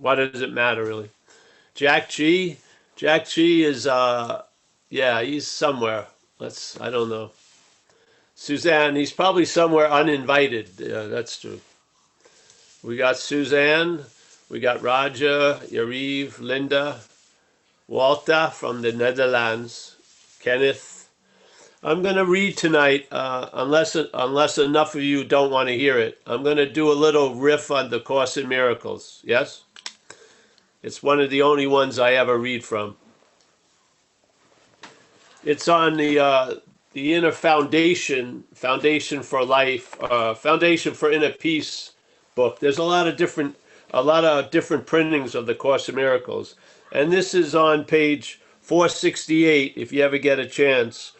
What does it matter, really? Jack G? Jack G is, yeah, he's somewhere. I don't know. Suzanne, he's probably somewhere uninvited. Yeah, that's true. We got Suzanne, we got Roger, Yariv, Linda, Walter from the Netherlands, Kenneth. I'm going to read tonight, unless enough of you don't want to hear it. I'm going to do a little riff on the Course in Miracles. Yes? It's one of the only ones I ever read from. It's on the Inner Foundation, Foundation for Life, Foundation for Inner Peace book. There's a lot of different printings of the Course in Miracles, and this is on page 468. If you ever get a chance,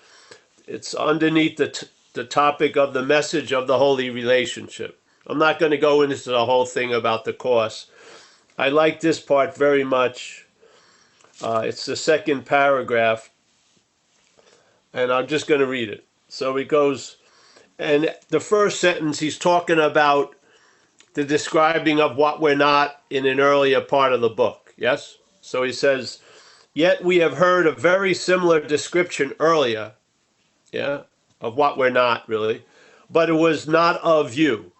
it's underneath the topic of the message of the holy relationship. I'm not going to go into the whole thing about the Course. I like this part very much. It's the second paragraph, and I'm just going to read it. So it goes, and the first sentence, he's talking about the describing of what we're not in an earlier part of the book. Yes? So he says, yet we have heard a very similar description earlier, yeah, of what we're not really, but it was not of you.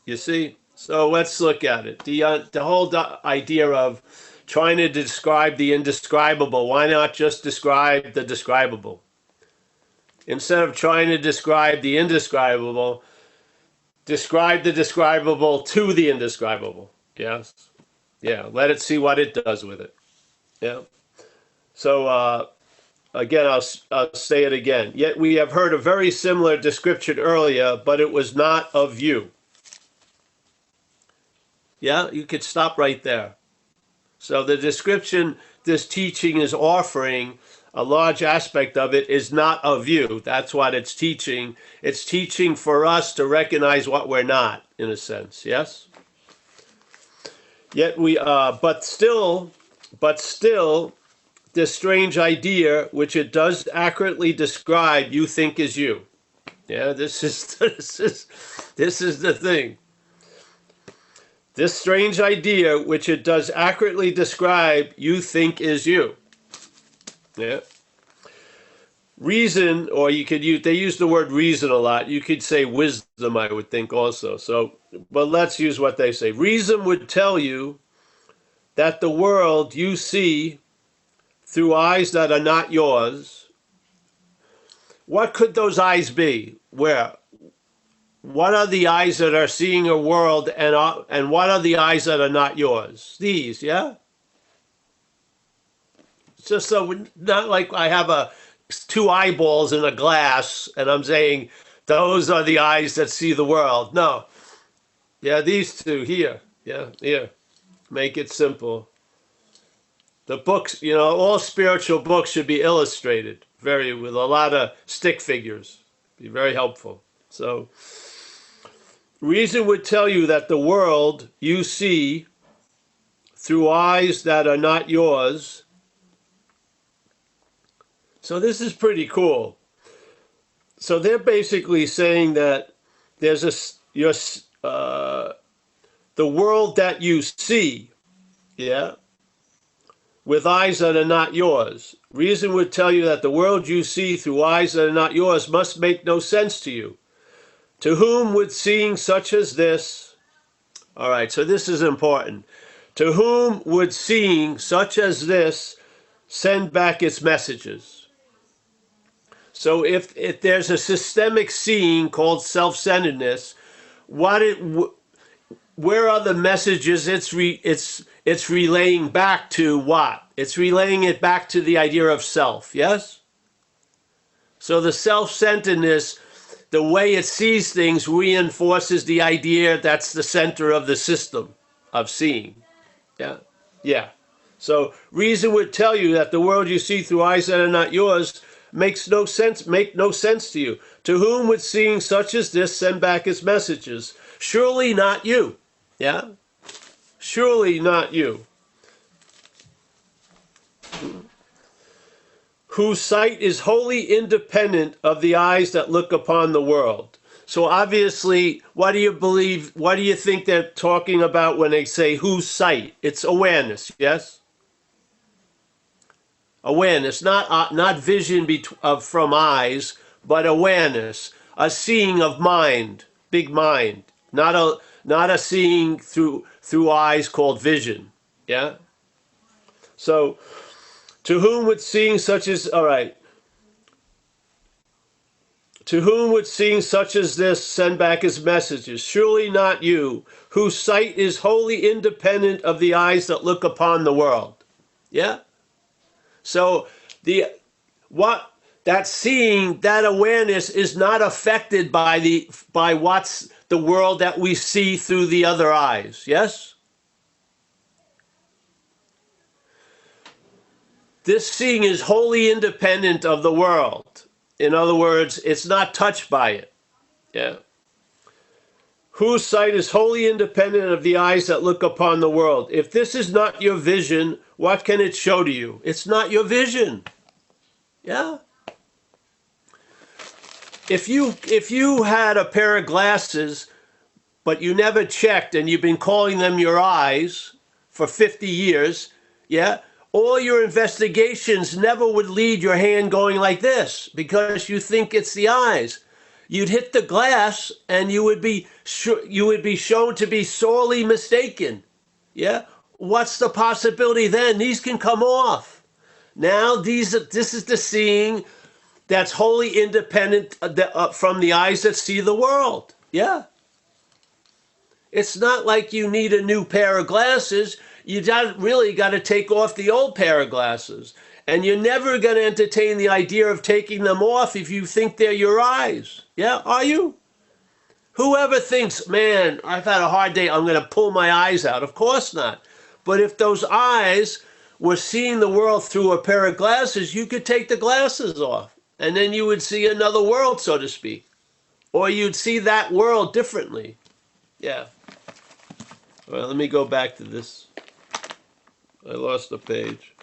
You see? So let's look at it. The whole idea of trying to describe the indescribable, why not just describe the describable? Instead of trying to describe the indescribable, describe the describable to the indescribable. Yes? Yeah, let it see what it does with it. Yeah. So, again, I'll say it again. Yet we have heard a very similar description earlier, but it was not of you. Yeah, you could stop right there. So the description this teaching is offering, a large aspect of it is not of you. That's what it's teaching. It's teaching for us to recognize what we're not, in a sense. Yes? Yet but still, this strange idea, which it does accurately describe, you think is you. Yeah, this is the thing. This strange idea, which it does accurately describe, you think is you. Yeah. Reason, or you could use, they use the word reason a lot. You could say wisdom, I would think also. So, but let's use what they say. Reason would tell you that the world you see through eyes that are not yours. What could those eyes be? Where? What are the eyes that are seeing a world, and what are the eyes that are not yours? These, yeah? It's just so, not like I have two eyeballs in a glass and I'm saying those are the eyes that see the world. No. Yeah, these two here. Yeah, here. Make it simple. The books, all spiritual books should be illustrated with a lot of stick figures. Be very helpful. So, reason would tell you that the world you see through eyes that are not yours. So this is pretty cool. So they're basically saying that there's the world that you see, yeah, with eyes that are not yours. Reason would tell you that the world you see through eyes that are not yours must make no sense to you. To whom would seeing such as this, all right, so this is important. To whom would seeing such as this send back its messages? So if there's a systemic seeing called self-centeredness, where are the messages it's relaying back to what? It's relaying it back to the idea of self, yes? So the self-centeredness, the way it sees things, reinforces the idea that's the center of the system of seeing. Yeah? Yeah. So reason would tell you that the world you see through eyes that are not yours make no sense to you. To whom would seeing such as this send back its messages? Surely not you. Yeah? Surely not you. Whose sight is wholly independent of the eyes that look upon the world. So obviously, what do you believe, what do you think they're talking about when they say whose sight? It's awareness, yes? Awareness, not vision from eyes, but awareness, a seeing of mind, big mind, not a seeing through eyes called vision. Yeah. So, to whom would seeing such as all right? To whom would seeing such as this send back his messages? Surely not you, whose sight is wholly independent of the eyes that look upon the world. Yeah. So what that seeing, that awareness is not affected by what's the world that we see through the other eyes. Yes? This seeing is wholly independent of the world. In other words, it's not touched by it. Yeah. Whose sight is wholly independent of the eyes that look upon the world. If this is not your vision, what can it show to you? It's not your vision. Yeah. If you had a pair of glasses, but you never checked and you've been calling them your eyes for 50 years, yeah, all your investigations never would lead your hand going like this because you think it's the eyes. You'd hit the glass and you would be shown to be sorely mistaken. Yeah? What's the possibility then? These can come off. Now this is the seeing that's wholly independent from the eyes that see the world. Yeah. It's not like you need a new pair of glasses. You really got to take off the old pair of glasses. And you're never going to entertain the idea of taking them off if you think they're your eyes. Yeah, are you? Whoever thinks, man, I've had a hard day, I'm going to pull my eyes out. Of course not. But if those eyes were seeing the world through a pair of glasses, you could take the glasses off. And then you would see another world, so to speak. Or you'd see that world differently. Yeah. Well, let me go back to this. I lost the page.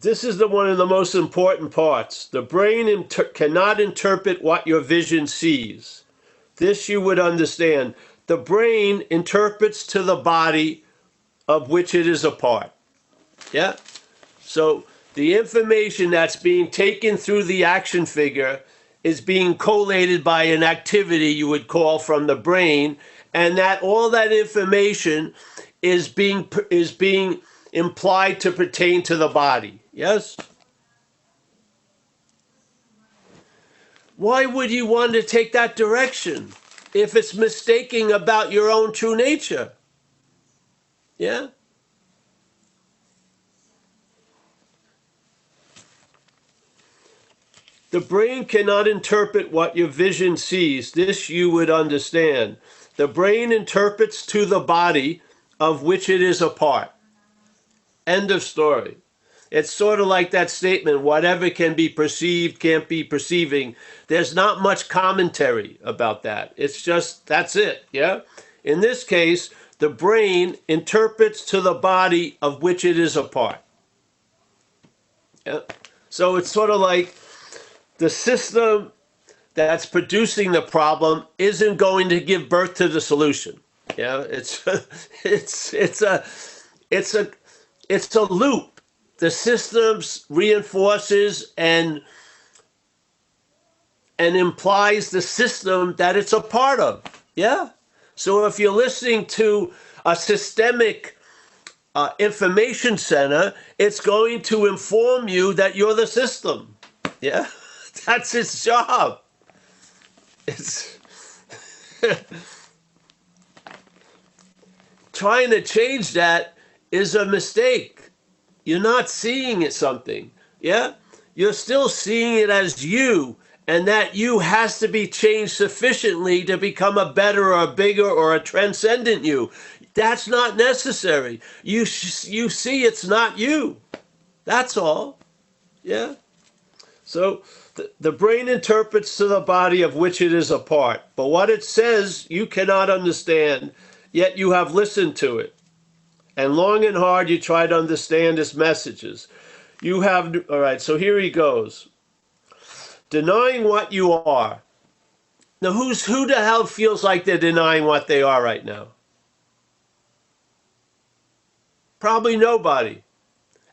This is one of the most important parts. The brain cannot interpret what your vision sees. This you would understand. The brain interprets to the body of which it is a part. Yeah? So the information that's being taken through the action figure is being collated by an activity you would call from the brain, and that all that information is being implied to pertain to the body. Yes? Why would you want to take that direction if it's mistaking about your own true nature? Yeah? The brain cannot interpret what your vision sees. This you would understand. The brain interprets to the body of which it is a part. End of story. It's sort of like that statement, whatever can be perceived can't be perceiving. There's not much commentary about that. It's just, that's it, yeah? In this case, the brain interprets to the body of which it is a part. Yeah? So it's sort of like the system that's producing the problem isn't going to give birth to the solution. Yeah, it's a loop. The system reinforces and implies the system that it's a part of. Yeah. So if you're listening to a systemic information center, it's going to inform you that you're the system. Yeah. That's its job. It's trying to change that is a mistake. You're not seeing it something. Yeah? You're still seeing it as you, and that you has to be changed sufficiently to become a better or a bigger or a transcendent you. That's not necessary. You see it's not you. That's all. Yeah? So the brain interprets to the body of which it is a part. But what it says you cannot understand, yet you have listened to it. And long and hard you try to understand his messages. You have, all right, so here he goes. Denying what you are. Now, who the hell feels like they're denying what they are right now? Probably nobody.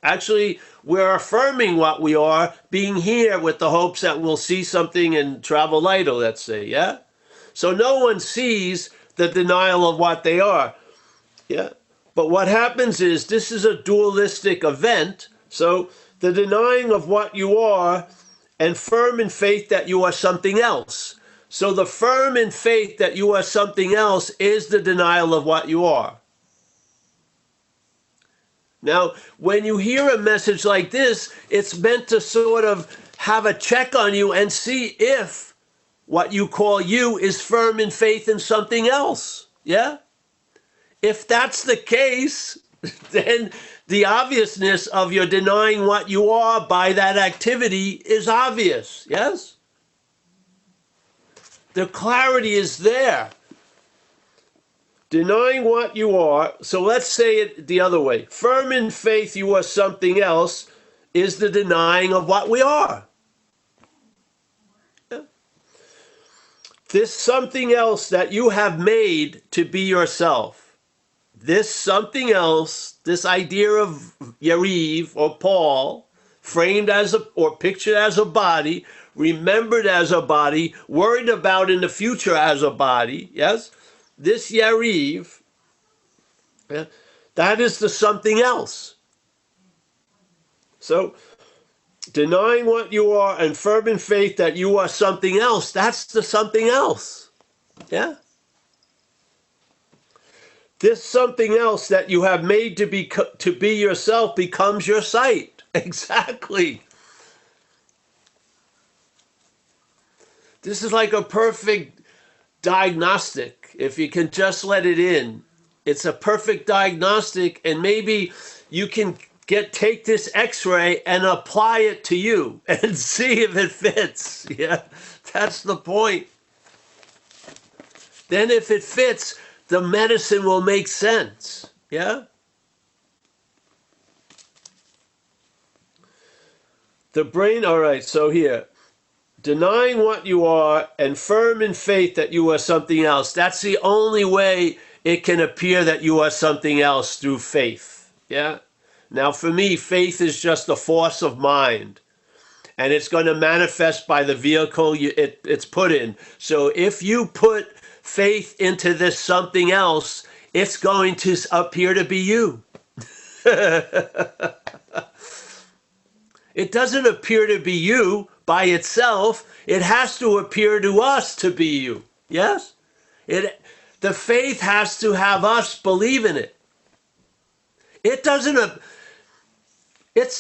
Actually, we're affirming what we are, being here with the hopes that we'll see something and travel lighter, let's say, yeah? So no one sees the denial of what they are, yeah? But what happens is, this is a dualistic event, so the denying of what you are and firm in faith that you are something else. So the firm in faith that you are something else is the denial of what you are. Now, when you hear a message like this, it's meant to sort of have a check on you and see if what you call you is firm in faith in something else. Yeah? If that's the case, then the obviousness of your denying what you are by that activity is obvious. Yes? The clarity is there. Denying what you are, so let's say it the other way. Firm in faith you are something else is the denying of what we are. Yeah. This something else that you have made to be yourself. This something else, this idea of Yariv or Paul, framed as or pictured as a body, remembered as a body, worried about in the future as a body, yes? This Yariv, yeah, that is the something else. So, denying what you are and firm in faith that you are something else, that's the something else. Yeah? This something else that you have made to be yourself becomes your sight. Exactly. This is like a perfect diagnostic. If you can just let it in, it's a perfect diagnostic, and maybe you can take this x-ray and apply it to you and see if it fits. Yeah, that's the point. Then if it fits, the medicine will make sense. Yeah? The brain, all right, so here. Denying what you are and firm in faith that you are something else. That's the only way it can appear that you are something else, through faith. Yeah? Now for me, faith is just a force of mind. And it's going to manifest by the vehicle it's put in. So if you put faith into this something else, it's going to appear to be you. It doesn't appear to be you by itself. It has to appear to us to be you. Yes? The faith has to have us believe in it. It's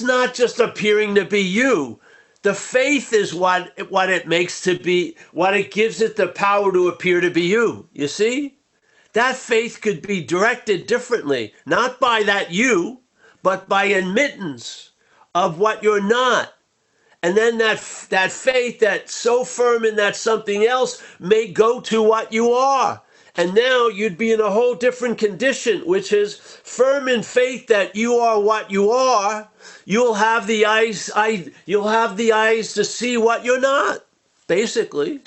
not just appearing to be you. The faith is what it makes to be, what it gives it the power to appear to be you. You see? That faith could be directed differently, not by that you, but by admittance of what you're not. And then that faith that's so firm in that something else may go to what you are. And now you'd be in a whole different condition, which is firm in faith that you are what you are. You'll have the eyes to see what you're not, basically.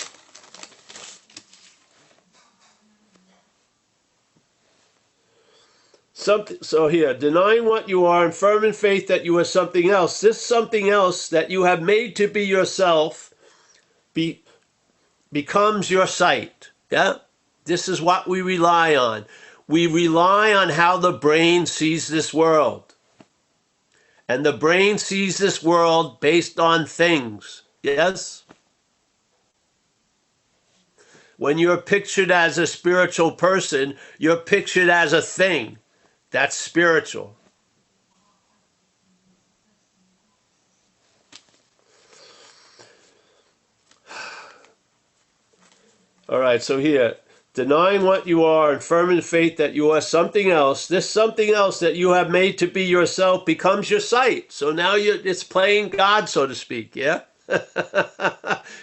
So here, denying what you are and firm in faith that you are something else. This something else that you have made to be yourself becomes your sight. Yeah? This is what we rely on. We rely on how the brain sees this world. And the brain sees this world based on things. Yes? When you're pictured as a spiritual person, you're pictured as a thing. That's spiritual. All right, so here, denying what you are and firm in faith that you are something else, this something else that you have made to be yourself becomes your sight. So now it's playing God, so to speak, yeah?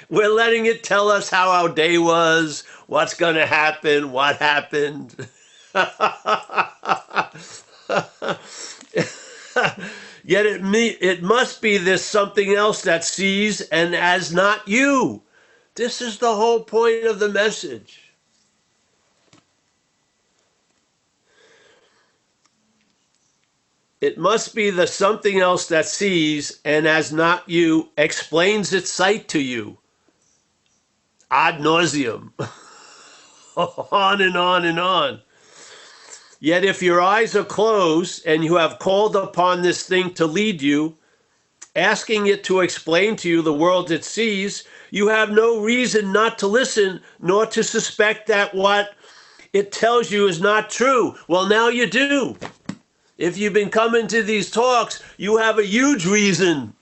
We're letting it tell us how our day was, what's going to happen, what happened. Yet it must be this something else that sees and as not you. This is the whole point of the message. It must be the something else that sees and as not you explains its sight to you. Ad nauseum. On and on and on. Yet if your eyes are closed and you have called upon this thing to lead you, asking it to explain to you the world it sees, you have no reason not to listen nor to suspect that what it tells you is not true. Well, now you do. If you've been coming to these talks, you have a huge reason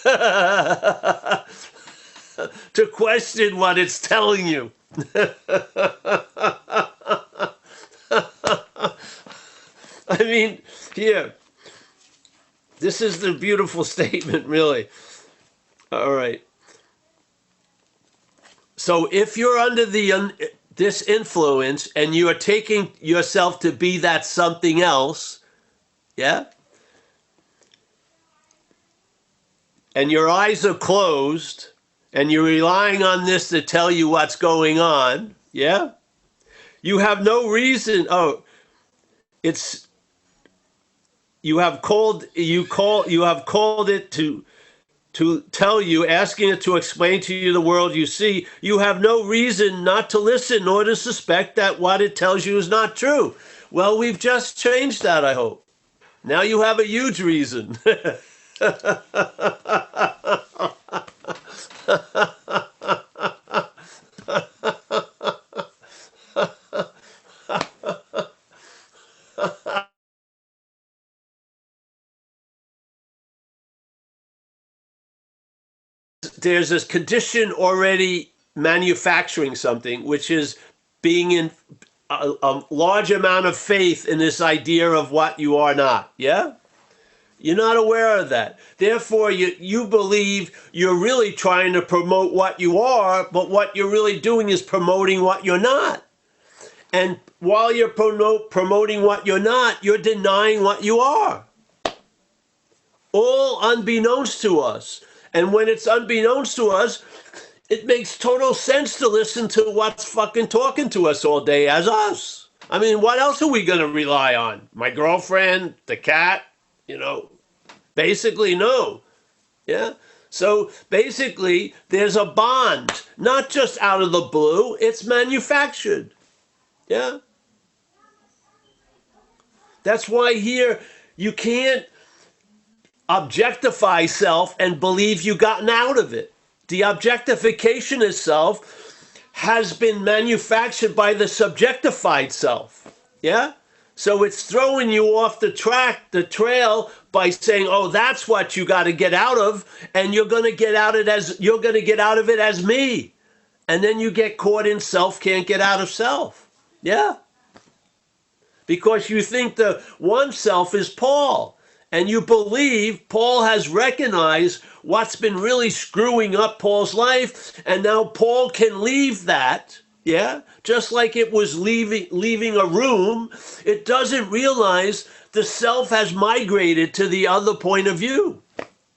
to question what it's telling you. I mean, here, this is the beautiful statement, really. All right. So if you're under this influence and you are taking yourself to be that something else, yeah? And your eyes are closed and you're relying on this to tell you what's going on, yeah? You have no reason. Oh, it's you have called it to tell you, asking it to explain to you the world you see. You have no reason not to listen nor to suspect that what it tells you is not true. Well, we've just changed that, I hope. Now you have a huge reason. There's this condition already manufacturing something, which is being in a large amount of faith in this idea of what you are not. Yeah? You're not aware of that. Therefore, you believe you're really trying to promote what you are, but what you're really doing is promoting what you're not. And while you're promoting what you're not, you're denying what you are. All unbeknownst to us. And when it's unbeknownst to us, it makes total sense to listen to what's fucking talking to us all day as us. I mean, what else are we going to rely on? My girlfriend, the cat, basically no. Yeah. So basically there's a bond, not just out of the blue, it's manufactured. Yeah. That's why here you can't objectify self and believe you've gotten out of it. The objectification of self has been manufactured by the subjectified self. Yeah? So it's throwing you off the trail by saying, "Oh, that's what you got to get out of," and you're going to get out of it as me. And then you get caught in self can't get out of self. Yeah? Because you think the one self is Paul. And you believe Paul has recognized what's been really screwing up Paul's life, and now Paul can leave that, yeah? Just like it was leaving a room, it doesn't realize the self has migrated to the other point of view.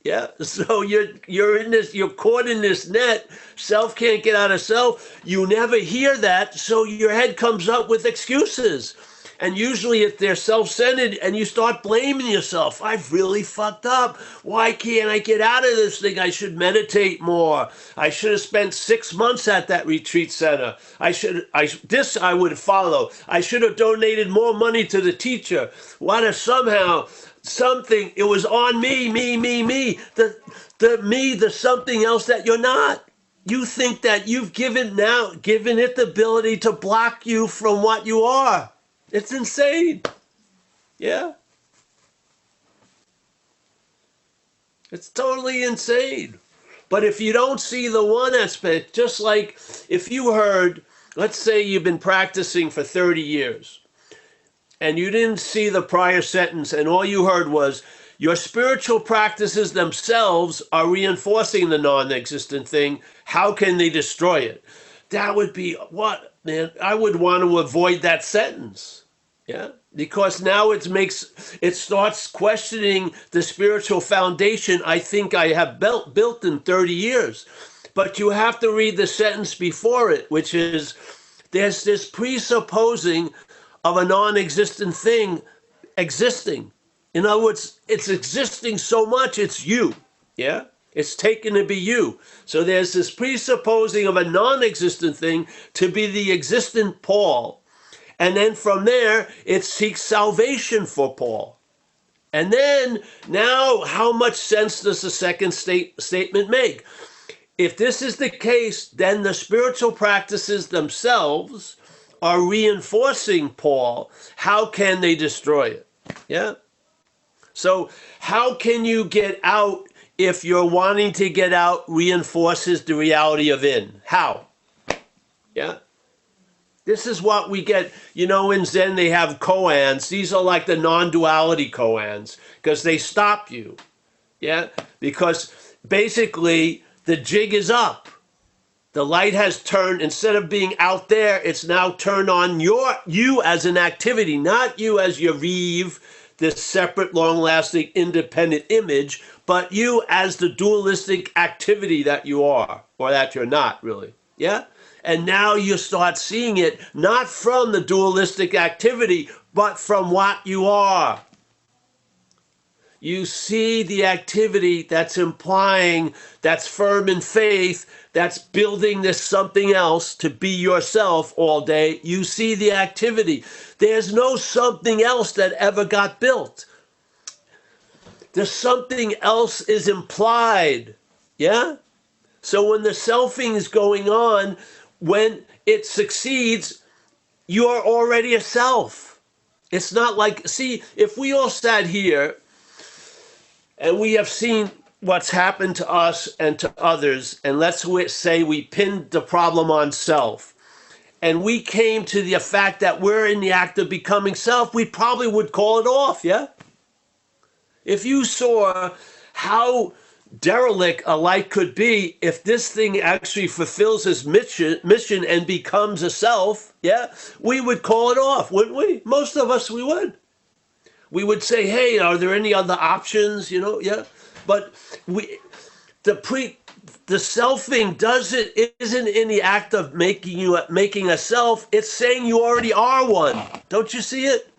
Yeah, so you're caught in this net. Self can't get out of self. You never hear that, so your head comes up with excuses. And usually if they're self-centered and you start blaming yourself, I've really fucked up. Why can't I get out of this thing? I should meditate more. I should have spent 6 months at that retreat center. This I would follow. I should have donated more money to the teacher. What if somehow it was on me, the something else that you're not. You think that you've given it the ability to block you from what you are. It's insane. Yeah. It's totally insane. But if you don't see the one aspect, just like if you heard, let's say you've been practicing for 30 years and you didn't see the prior sentence and all you heard was, your spiritual practices themselves are reinforcing the non-existent thing. How can they destroy it? That would be what, man? I would want to avoid that sentence. Yeah, Because now it starts questioning the spiritual foundation I think I have built in 30 years. But you have to read the sentence before it, which is, there's this presupposing of a non-existent thing existing. In other words, it's existing so much, it's you. Yeah? It's taken to be you. So there's this presupposing of a non-existent thing to be the existent Paul. And then from there, it seeks salvation for Paul. And then, now, how much sense does the second statement make? If this is the case, then the spiritual practices themselves are reinforcing Paul. How can they destroy it? Yeah? So how can you get out if you're wanting to get out reinforces the reality of in? How? Yeah? This is what we get, you know, in Zen they have koans. These are like the non-duality koans because they stop you. Yeah? Because basically the jig is up. The light has turned, instead of being out there, it's now turned on you as an activity, not you as Yariv, this separate, long-lasting, independent image, but you as the dualistic activity that you are, or that you're not, really. Yeah? And now you start seeing it not from the dualistic activity, but from what you are. You see the activity that's implying, that's firm in faith, that's building this something else to be yourself all day. You see the activity. There's no something else that ever got built. The something else is implied. Yeah? So when the selfing is going on, when it succeeds, you are already a self. It's not like, see, if we all sat here and we have seen what's happened to us and to others, and let's say we pinned the problem on self, and we came to the fact that we're in the act of becoming self, we probably would call it off, yeah? If you saw how derelict a life could be if this thing actually fulfills its mission and becomes a self, yeah, we would call it off, wouldn't we? Most of us, we would. We would say, hey, are there any other options, you know, yeah? But the selfing isn't in the act of making a self, it's saying you already are one. Don't you see it?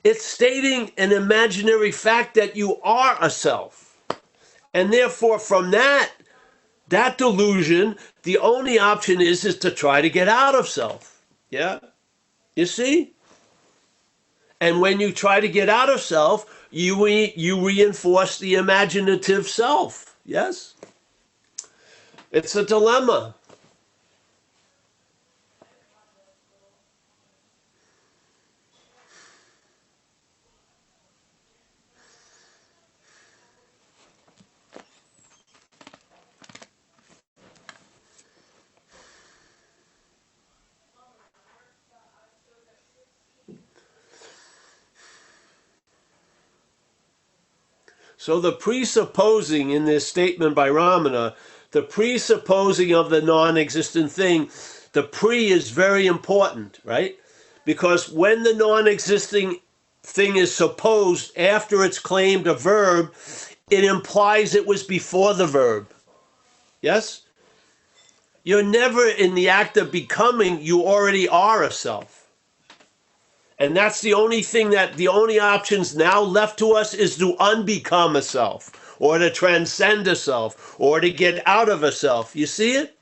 It's stating an imaginary fact that you are a self. And therefore, from that delusion, the only option is to try to get out of self. Yeah? You see? And when you try to get out of self, you reinforce the imaginative self. Yes? It's a dilemma. So the presupposing in this statement by Ramana, the presupposing of the non-existent thing, the pre is very important, right? Because when the non-existing thing is supposed after it's claimed a verb, it implies it was before the verb. Yes? You're never in the act of becoming, you already are a self. And that's the only thing the only options now left to us is to unbecome a self, or to transcend a self, or to get out of a self. You see it?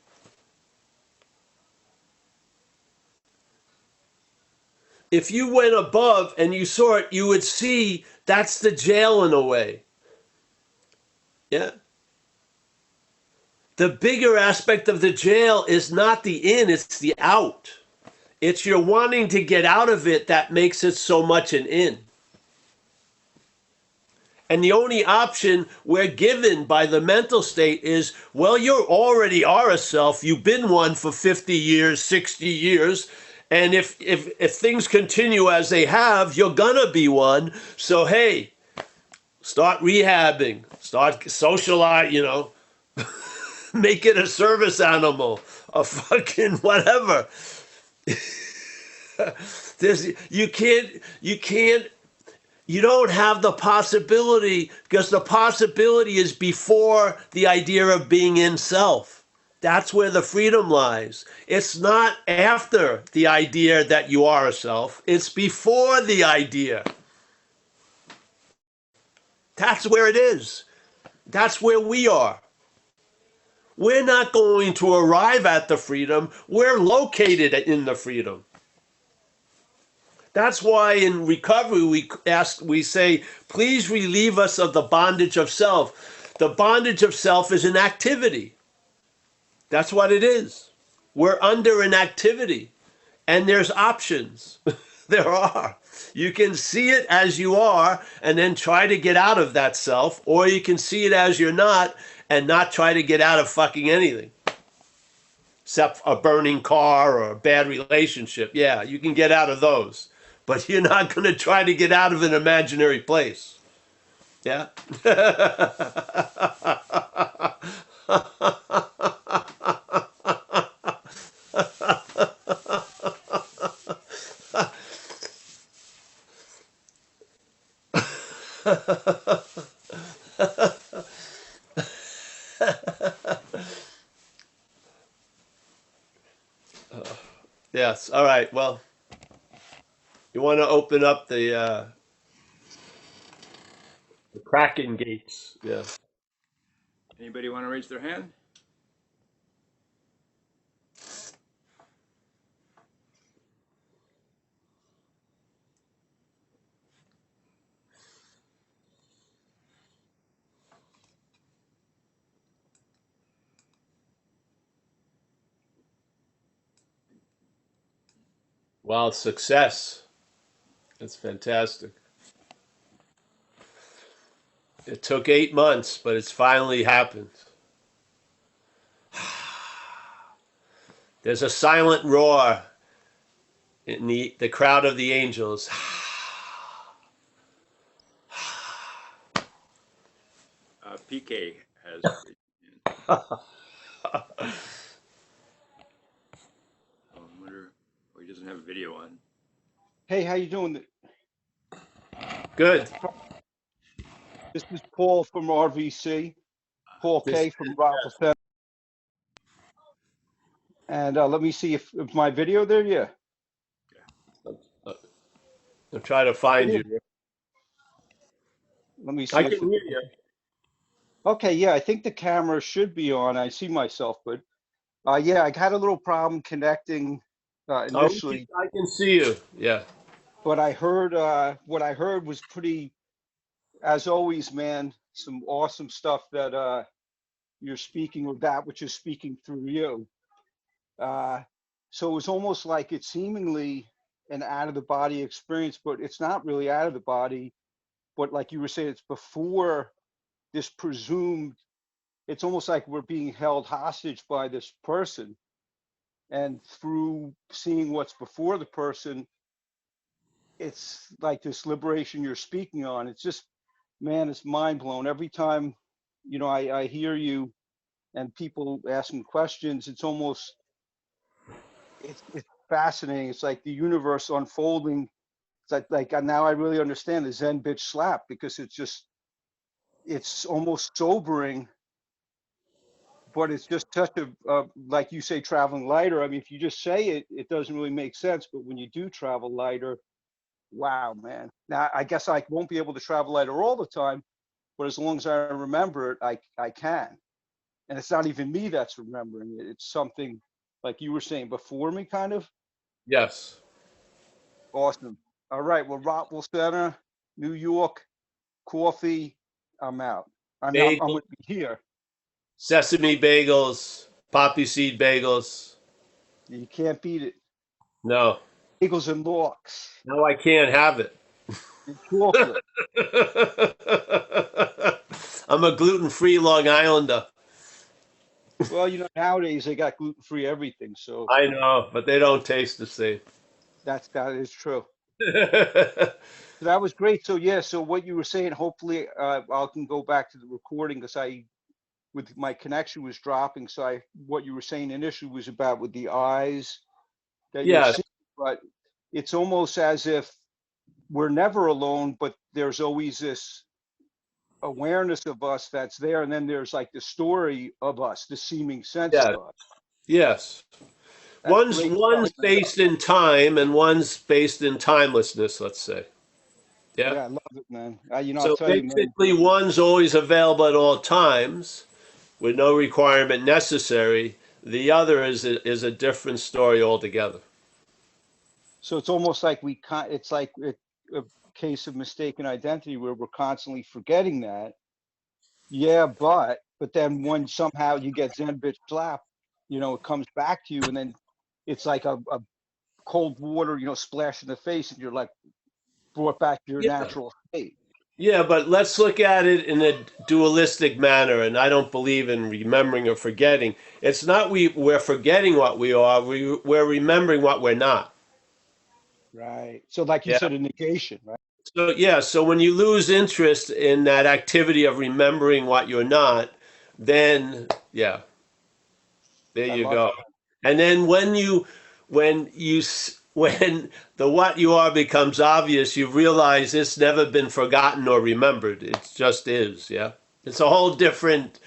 If you went above and you saw it, you would see that's the jail in a way. Yeah? The bigger aspect of the jail is not the in, it's the out. It's your wanting to get out of it that makes it so much an in. And the only option we're given by the mental state is, well, you already are a self. You've been one for 50 years, 60 years. And if things continue as they have, you're going to be one. So, hey, start rehabbing, start socialize, you know, make it a service animal, a fucking whatever. You don't have the possibility, because the possibility is before the idea of being in self. That's where the freedom lies. It's not after the idea that you are a self, it's before the idea. That's where it is. That's where we are. We're not going to arrive at the freedom, we're located in the freedom. That's why in recovery we say, please relieve us of the bondage of self. The bondage of self is an activity. That's what it is. We're under an activity, and there's options. There are. You can see it as you are and then try to get out of that self, or you can see it as you're not and not try to get out of fucking anything. Except a burning car or a bad relationship. Yeah, you can get out of those. But you're not going to try to get out of an imaginary place. Yeah? Yes. All right. Well, you want to open up the Kraken gates. Yeah. Anybody want to raise their hand? Wow, success. That's fantastic. It took 8 months, but it's finally happened. There's a silent roar in the crowd of the angels. PK has. I wonder. Oh, he doesn't have a video on. Hey, how you doing? Good. This is Paul from RVC, Paul This, K from Rockville Center. And let me see if my video there. Yeah. I'm trying to find you. Let me see I if can hear you. Okay, yeah, I think the camera should be on. I see myself, but yeah, I had a little problem connecting initially, I can see you. Yeah. but I heard what I heard was pretty, as always, man, some awesome stuff that you're speaking, or that which is speaking through you. So it was almost like it's seemingly an out of the body experience, but it's not really out of the body. But like you were saying, it's before this presumed, it's almost like we're being held hostage by this person. And through seeing what's before the person, it's like this liberation you're speaking on. It's just, man, it's mind blown. Every time, I hear you and people asking questions, it's almost, it's fascinating. It's like the universe unfolding. It's like now I really understand the Zen bitch slap, because it's almost sobering, but it's just such a like you say, traveling lighter. I mean, if you just say it, it doesn't really make sense. But when you do travel lighter, wow, man. Now I guess I won't be able to travel lighter all the time, but as long as I remember it, I can. And it's not even me that's remembering it. It's something like you were saying before me, kind of. Yes. Awesome. All right. Well, Rockville Center, New York, coffee. I'm out. I mean, I'm Bagel, going to be here. sesame bagels, poppy seed bagels. You can't beat it. No. Bagels and lox No, I can't have it. and chocolate. I'm a gluten-free Long Islander. Well, nowadays they got gluten-free everything, so I know, but they don't taste the same. that is true. So that was great. So yeah, so what you were saying, hopefully I can go back to the recording, because with my connection was dropping. So what you were saying initially was about with the eyes that you're Yes. seeing, but it's almost as if we're never alone, but there's always this awareness of us that's there, and then there's like the story of us, the seeming sense Yeah. of us. Yes. That's One's great stuff, one's man. based in time and one's based in timelessness, let's say. Yeah. Yeah, I love it, man. I'll So tell you, man. basically one's always available at all times with no requirement necessary. The other is a different story altogether. So it's almost like it's like a case of mistaken identity where we're constantly forgetting that. Yeah, but then when somehow you get Zen bitch slapped, it comes back to you, and then it's like a cold water, splash in the face, and you're like brought back to your Yeah. natural state. Yeah, but let's look at it in a dualistic manner, and I don't believe in remembering or forgetting. It's not we're forgetting what we are, we're remembering what we're not. Right. So like you Yeah. said, a negation, right? So yeah, so when you lose interest in that activity of remembering what you're not, then yeah, there I you love it. go. And then when the what you are becomes obvious, you realize it's never been forgotten or remembered. It just is, yeah. It's a whole different.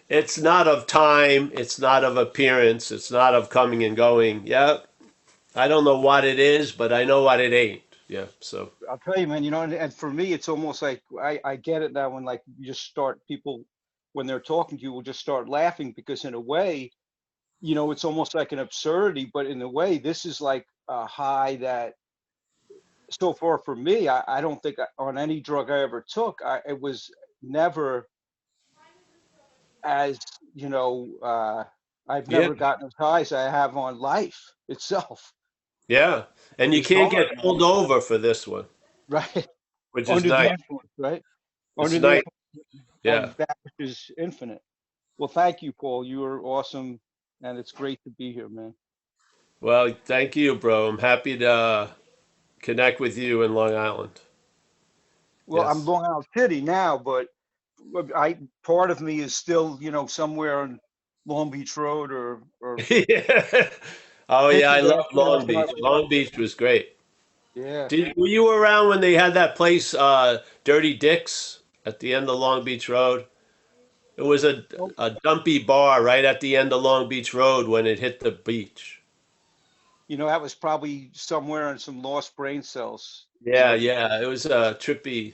It's not of time. It's not of appearance. It's not of coming and going. Yeah, I don't know what it is, but I know what it ain't. Yeah. So I'll tell you, man, and for me, it's almost like I get it now when like you just start people when they're talking to you will just start laughing because in a way, it's almost like an absurdity, but in a way, this is like a high that so far for me, I don't think on any drug I ever took, it was never as, I've yeah, never gotten as high as I have on life itself. yeah, and It you is can't hard, get man. pulled over for this one, Right? which is Under the nice. influence, right? It's Under the nice. influence Yeah. of that which is infinite. Well, thank you, Paul. You are awesome, and it's great to be here, man. Well, thank you, bro. I'm happy to connect with you in Long Island. Well, I'm Yes. Long Island City now, but I part of me is still, somewhere on Long Beach Road or Yeah. Oh yeah, I love piggyback Long my Beach. way up Long there. Beach was great. Yeah. Were you around when they had that place, Dirty Dick's, at the end of Long Beach Road? It was Oh, a dumpy bar right at the end of Long Beach Road when it hit the beach. that was probably somewhere in some lost brain cells. Yeah, yeah, it was trippy.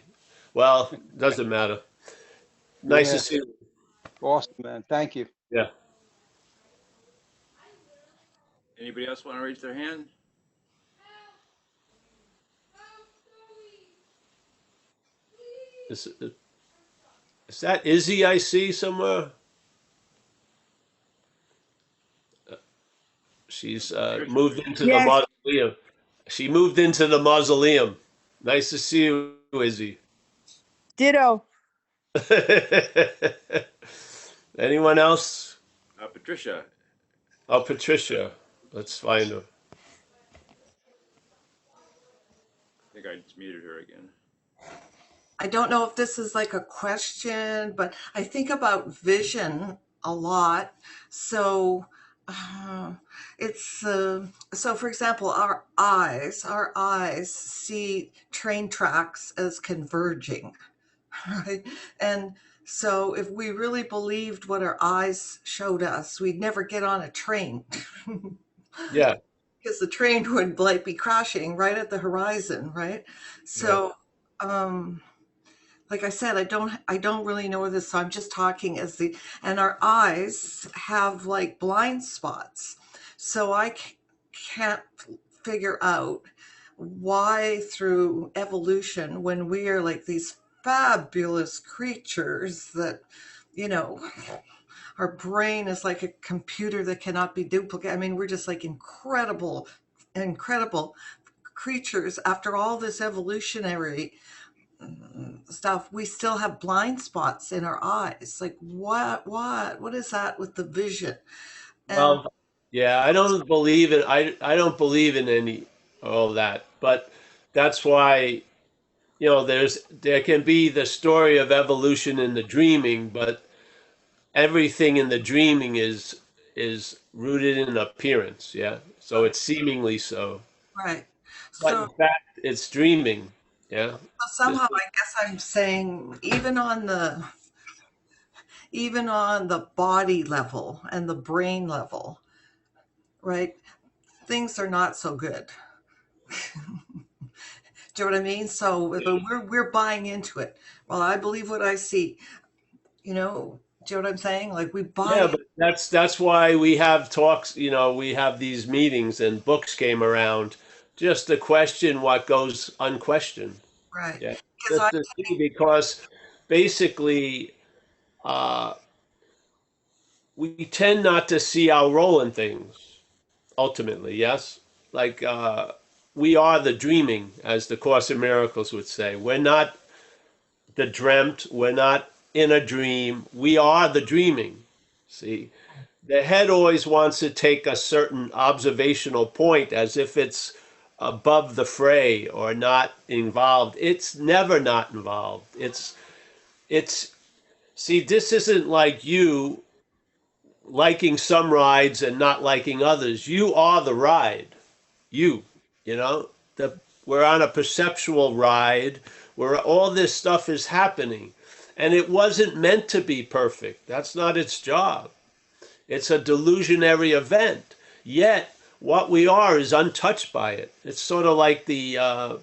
Well, doesn't matter. Nice to Yeah. see you. Awesome, man. Thank you. Yeah. Anybody else want to raise their hand? Is, is that Izzy I see somewhere? She's Patricia. moved into the Yes, mausoleum. She moved into the mausoleum. Nice to see you, Izzy. ditto. Anyone else? Patricia. Oh, Patricia. Let's find her. I think I just muted her again. I don't know if this is like a question, but I think about vision a lot. So uh, so for example, our eyes see train tracks as converging, right? And so if we really believed what our eyes showed us, we'd never get on a train. Yeah, Because the train would like be crashing right at the horizon, right? yeah. So um like I said, I don't really know this, so I'm just talking as the and our eyes have like blind spots. So can't figure out why through evolution when we are like these fabulous creatures that you know our brain is like a computer that cannot be duplicated. I mean, we're just like incredible creatures after all this evolutionary stuff, we still have blind spots in our eyes. Like what is that with the vision? And Well, yeah, I don't believe it. I don't believe in any all that, but that's why there can be the story of evolution in the dreaming, but everything in the dreaming is rooted in appearance. Yeah, so it's seemingly so. right. but in So fact, it's dreaming. Yeah. This somehow is, I guess I'm saying even on the body level and the brain level, right? Things are not so good. Do you know what I mean? So but we're buying into it. Well, I believe what I see. Do you know what I'm saying? Like we yeah, buy but that's why we have talks. You know, we have these meetings, and books came around just to question what goes unquestioned. right Yeah, because I just to see because basically uh, we tend not to see our role in things. Ultimately, yes, like we are the dreaming, as the Course in Miracles would say. We're not the dreamt. We're not in a dream. We are the dreaming. See, the head always wants to take a certain observational point as if it's above the fray or not involved. It's never not involved. It's see, this isn't like you liking some rides and not liking others. You are the ride. You, you know, the we're on a perceptual ride where all this stuff is happening. And it wasn't meant to be perfect. That's not its job. It's a delusionary event. Yet, what we are is untouched by it. It's sort of like the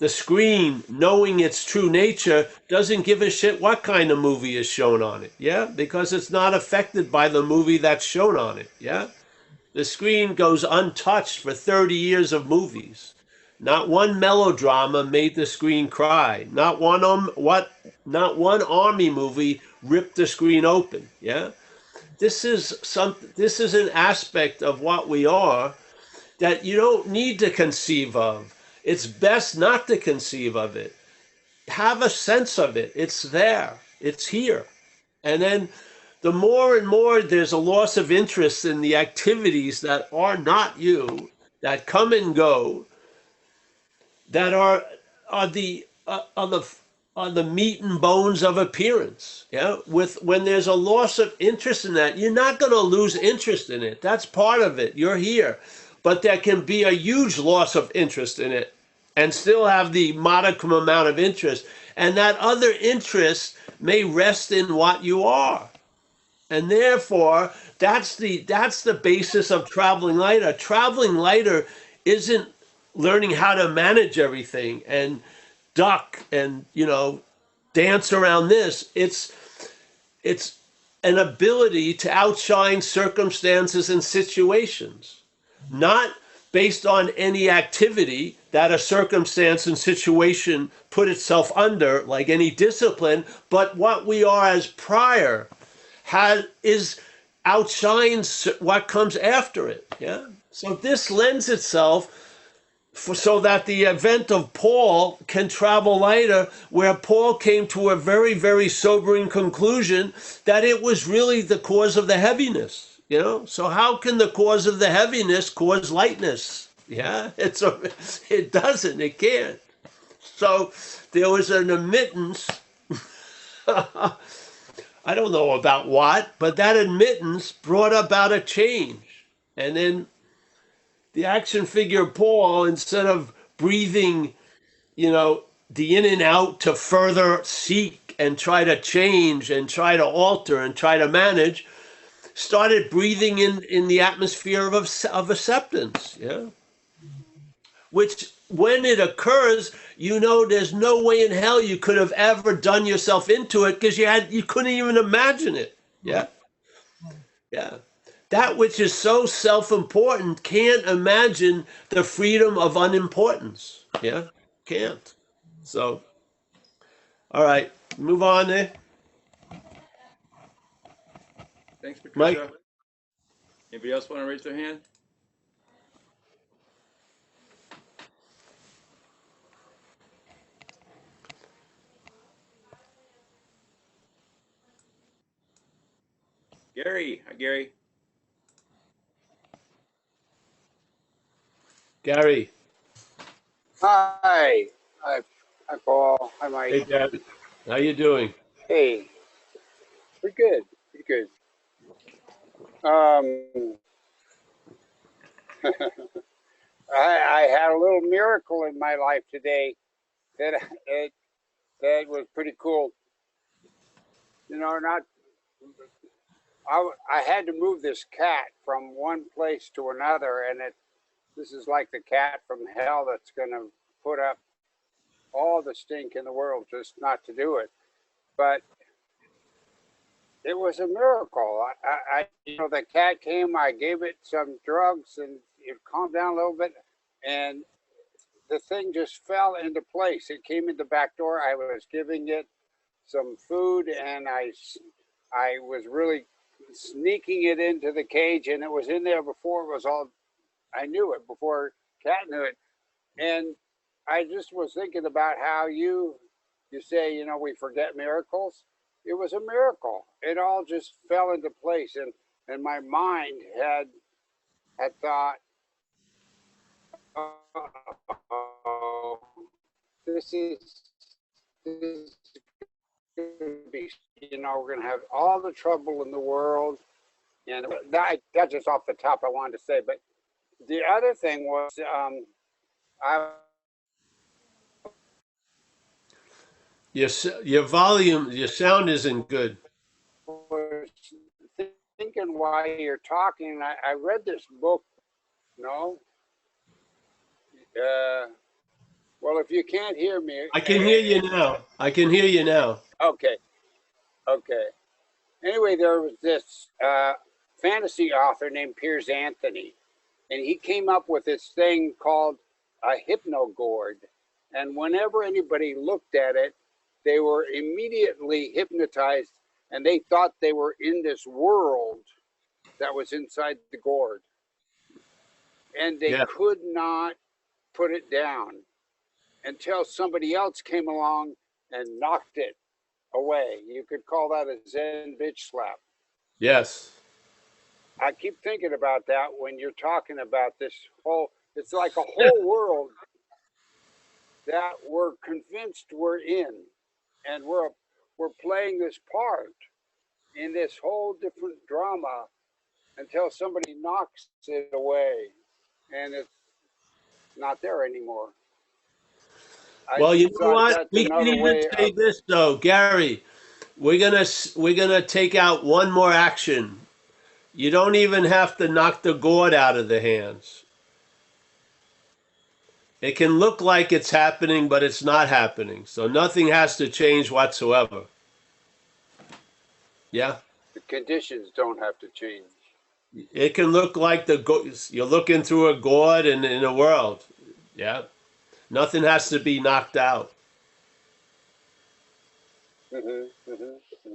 screen, knowing its true nature, doesn't give a shit what kind of movie is shown on it. Yeah, because it's not affected by the movie that's shown on it. Yeah, the screen goes untouched for 30 years of movies. Not one melodrama made the screen cry. Not one army movie ripped the screen open. Yeah, this is an aspect of what we are that you don't need to conceive of. It's best not to conceive of it. Have a sense of it. It's there. It's here. And then the more and more there's a loss of interest in the activities that are not you, that come and go, that are the meat and bones of appearance. Yeah, with when there's a loss of interest in that, you're not going to lose interest in it. That's part of it. You're here, but there can be a huge loss of interest in it, and still have the modicum amount of interest, and that other interest may rest in what you are. And therefore, that's the basis of traveling lighter. Traveling lighter isn't learning how to manage everything and duck and dance around this. It's an ability to outshine circumstances and situations, not based on any activity that a circumstance and situation put itself under, like any discipline, but what we are as prior is outshines what comes after it. Yeah. So this lends itself so that the event of Paul can travel lighter, where Paul came to a very, very sobering conclusion that it was really the cause of the heaviness. So how can the cause of the heaviness cause lightness? Yeah, it doesn't. It can't. So there was an admittance. I don't know about what, but that admittance brought about a change. And then the action figure Paul, instead of breathing, the in and out to further seek and try to change and try to alter and try to manage, started breathing in the atmosphere of acceptance. Yeah. Which, when it occurs, there's no way in hell you could have ever done yourself into it because you couldn't even imagine it. Yeah. Yeah. That which is so self-important can't imagine the freedom of unimportance. Yeah. Can't. So, all right, move on there. Thanks, Mike, Patricia. Anybody else want to raise their hand? Gary, hi Gary. Gary. Hi. Hi, hi, Paul. Hi, Hey, Mike. Gary. How you doing? Hey, pretty good. Pretty good. Um, I had a little miracle in my life today that that was pretty cool. You know, not I had to move this cat from one place to another, and this is like the cat from hell that's going to put up all the stink in the world just not to do it. But it was a miracle. The cat came. I gave it some drugs, and it calmed down a little bit, and the thing just fell into place. It came in the back door. I was giving it some food, and I was really sneaking it into the cage, and it was in there before it was all. I knew it before Cat knew it, and I just was thinking about how you say, we forget miracles. It was a miracle. It all just fell into place, and my mind had thought, oh, this is going to be, we're going to have all the trouble in the world. And that's just off the top I wanted to say. But the other thing was, I Your volume, your sound isn't good. was thinking while you're talking, I read this book. No? Well, if you can't hear me. I can hear you now. I can hear you now. Okay. Anyway, there was this fantasy author named Piers Anthony, and he came up with this thing called a Hypno Gourd. And whenever anybody looked at it, they were immediately hypnotized, and they thought they were in this world that was inside the gourd. And they could not put it down until somebody else came along and knocked it away. You could call that a Zen bitch slap. Yes. I keep thinking about that when you're talking about this whole, it's like a whole world that we're convinced we're in, and we're playing this part in this whole different drama until somebody knocks it away and it's not there anymore. Well, you know what? We can even say this though, Gary. We're gonna take out one more action. You don't even have to knock the gourd out of the hands. It can look like it's happening, but it's not happening. So nothing has to change whatsoever. Yeah? The conditions don't have to change. It can look like you're looking through a gourd in a world. Yeah? Nothing has to be knocked out.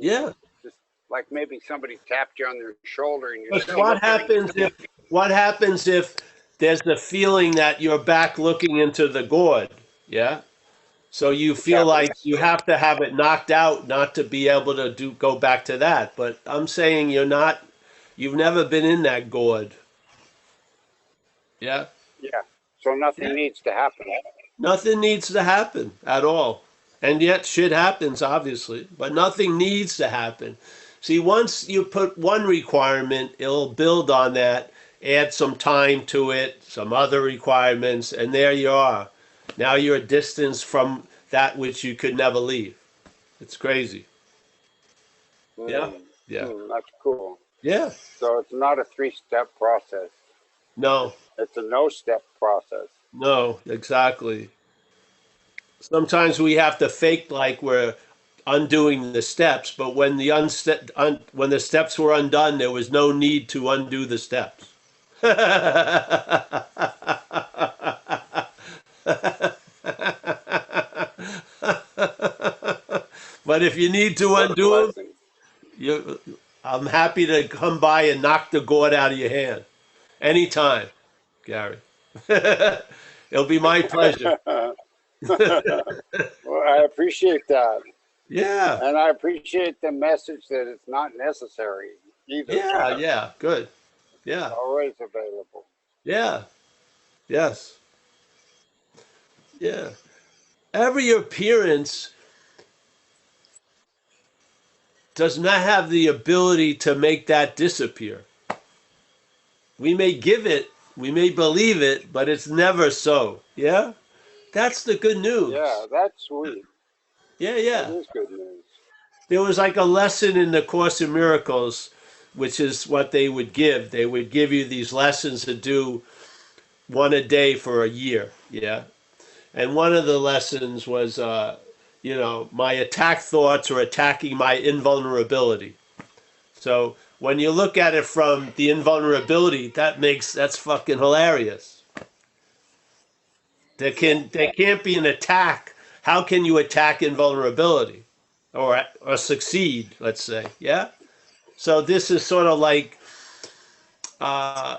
Yeah. Just like maybe somebody tapped you on their shoulder and you're what happens if there's the feeling that you're back looking into the gourd? Yeah? So you feel like you have to have it knocked out not to be able to go back to that. But I'm saying you've never been in that gourd. Yeah? Yeah. So nothing needs to happen. Nothing needs to happen at all. And yet shit happens, obviously, but nothing needs to happen. See, once you put one requirement, it'll build on that, add some time to it, some other requirements, and there you are. Now you're a distance from that which you could never leave. It's crazy. Yeah? Yeah. That's cool. Yeah. So it's not a 3-step process. No. It's a no-step process. No, exactly. Sometimes we have to fake like we're undoing the steps, but when when the steps were undone, there was no need to undo the steps. But if you need to undo them, I'm happy to come by and knock the gourd out of your hand anytime, Gary. It'll be my pleasure. Well, I appreciate that. Yeah. And I appreciate the message that it's not necessary either. Yeah, good. Yeah. It's always available. Yeah. Yes. Yeah. Every appearance does not have the ability to make that disappear. We may give it We may believe it, but it's never so. Yeah? That's the good Yeah, news. that's sweet. Yeah, That yeah. is good news. There was like a lesson in the Course in Miracles, which is what they would give. They would give you these lessons to do one a day for a year. Yeah. And one of the lessons was, my attack thoughts are attacking my invulnerability. So when you look at it from the invulnerability, that's fucking hilarious. There can't be an attack. How can you attack invulnerability, or succeed? Let's say, yeah. So this is sort of like, uh,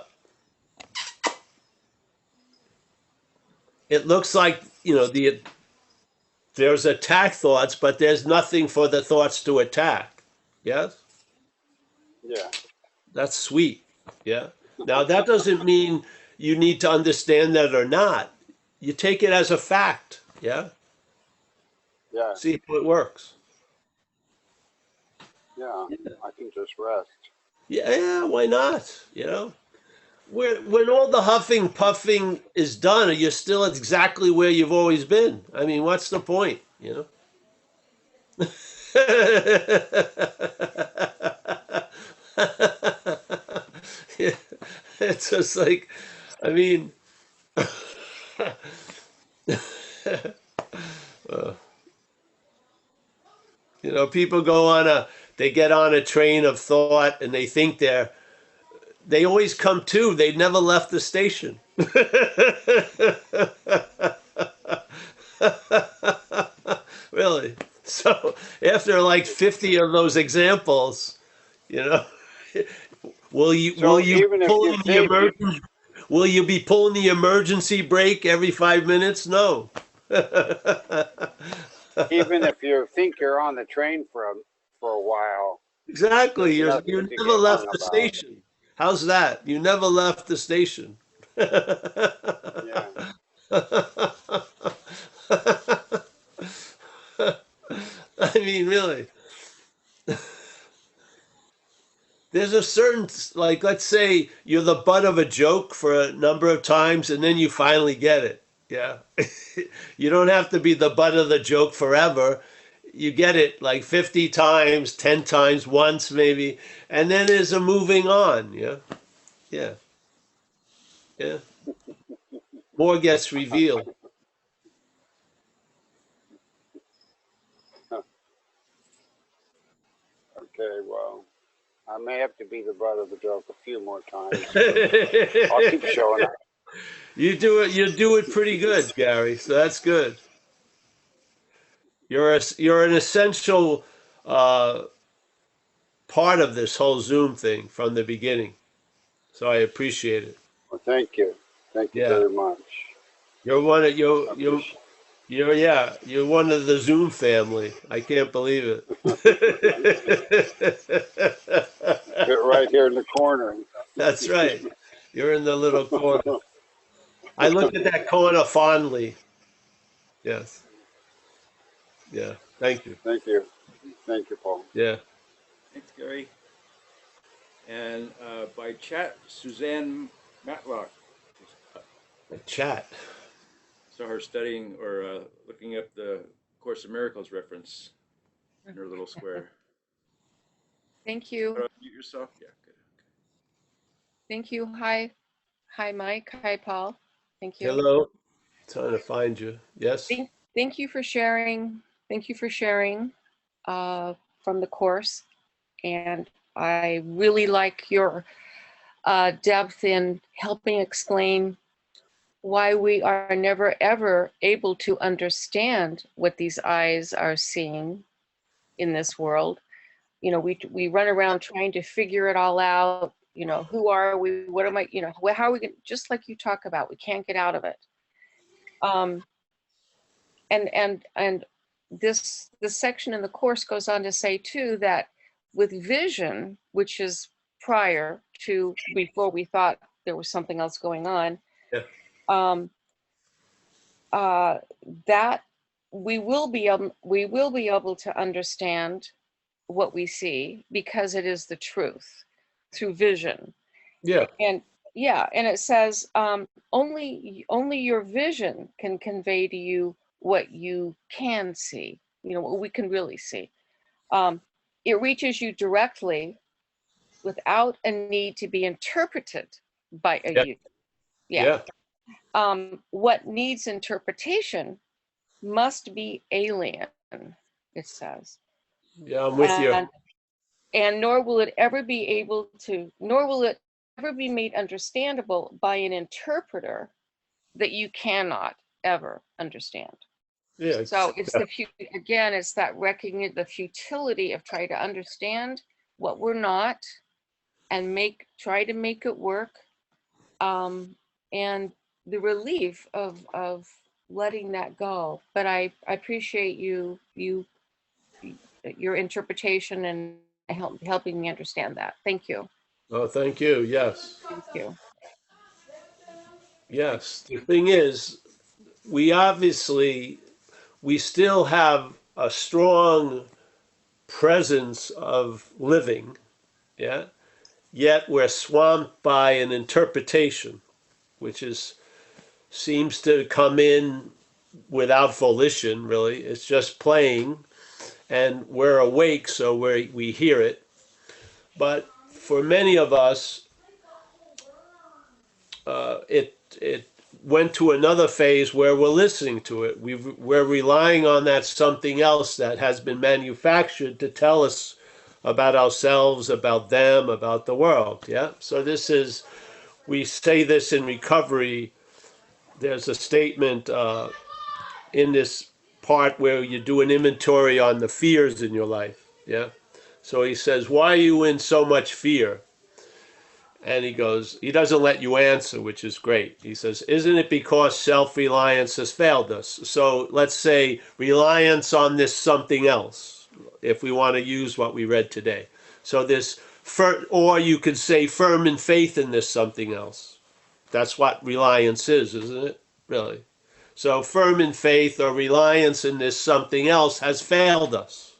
it looks like there's attack thoughts, but there's nothing for the thoughts to attack. Yes, Yeah, that's sweet. Yeah. Now that doesn't mean you need to understand that or not. You take it as a fact. Yeah. yeah, See if it works. yeah. I can just rest. Yeah, yeah, why not? When all the huffing puffing is done, you're still exactly where you've always been. I mean, what's the point? Yeah, it's just like, I mean, people they get on a train of thought and they think they always come to, they never left the station. Really. So after like 50 of those examples, you know, will So you even if you pulling the think you, emergency will you be pulling the emergency brake every 5 minutes? No. even if you think you're on the train for a while, Exactly. there's You nothing to never get left hung the about. station. How's that? You never left the station. Yeah. I mean, really. There's a certain, like, let's say you're the butt of a joke for a number of times and then you finally get it. Yeah. You don't have to be the butt of the joke forever. You get it like 50 times, 10 times, once maybe, and then there's a moving on. Yeah. Yeah. Yeah. More gets revealed. Okay, well, I may have to be the butt of the joke a few more times. I'll keep showing up. You do it pretty good, Gary. So that's good. You're an essential uh, part of this whole Zoom thing from the beginning. So I appreciate it. Well, thank you. Thank you Yeah, very much. you're one of I you appreciate you're one of the Zoom family. I can't believe it. it right here in the corner. That's right. You're in the little corner. I look at that corner fondly. Yes. Yeah. Thank you. Thank you. Thank you, Paul. Yeah. Thanks, Gary. And by chat, Suzanne Matlock. A chat. Saw her studying or looking up the Course in Miracles reference in her little square. Thank you. Mute yourself. Yeah, good. Thank you. Hi. Hi, Mike. Hi, Paul. Thank you. Hello. Trying to find you. Yes. Thank you for sharing. Thank you for sharing from the course. And I really like your depth in helping explain why we are never ever able to understand what these eyes are seeing in this world. We run around trying to figure it all out. Who are we? What am I? How are we going? Just like you talk about, we can't get out of it. And this section in the course goes on to say too that with vision, which is prior to before we thought there was something else going on, Yeah. that we will be able to understand what we see because it is the truth through vision. Yeah. And Yeah, and it says only your vision can convey to you what you can see. You know, what we can really see. It reaches you directly without a need to be interpreted by a Yeah. you. Yeah. Yeah. What needs interpretation must be alien, it says. Yeah, I'm with you. And nor will it ever be able to, nor will it ever be made understandable by an interpreter that you cannot ever understand. Yeah. So it's again, it's that recognizing the futility of trying to understand what we're not and try to make it work. And the relief of letting that go. But I appreciate your interpretation and helping me understand that. Thank you. Oh, thank you. Yes. Thank you. Yes. The thing is, we still have a strong presence of living, yeah, yet we're swamped by an interpretation, which seems to come in without volition, really. It's just playing, and we're awake, so we hear it. But for many of us, it went to another phase where we're listening to it. We're relying on that something else that has been manufactured to tell us about ourselves, about them, about the world. Yeah. So we say this in recovery. There's a statement in this part where you do an inventory on the fears in your life. Yeah. So he says, "Why are you in so much fear?" And he doesn't let you answer, which is great. He says, "Isn't it because self-reliance has failed us?" So let's say reliance on this something else, if we want to use what we read today. So or you could say firm in faith in this something else. That's what reliance is, isn't it? Really. So firm in faith or reliance in this something else has failed us.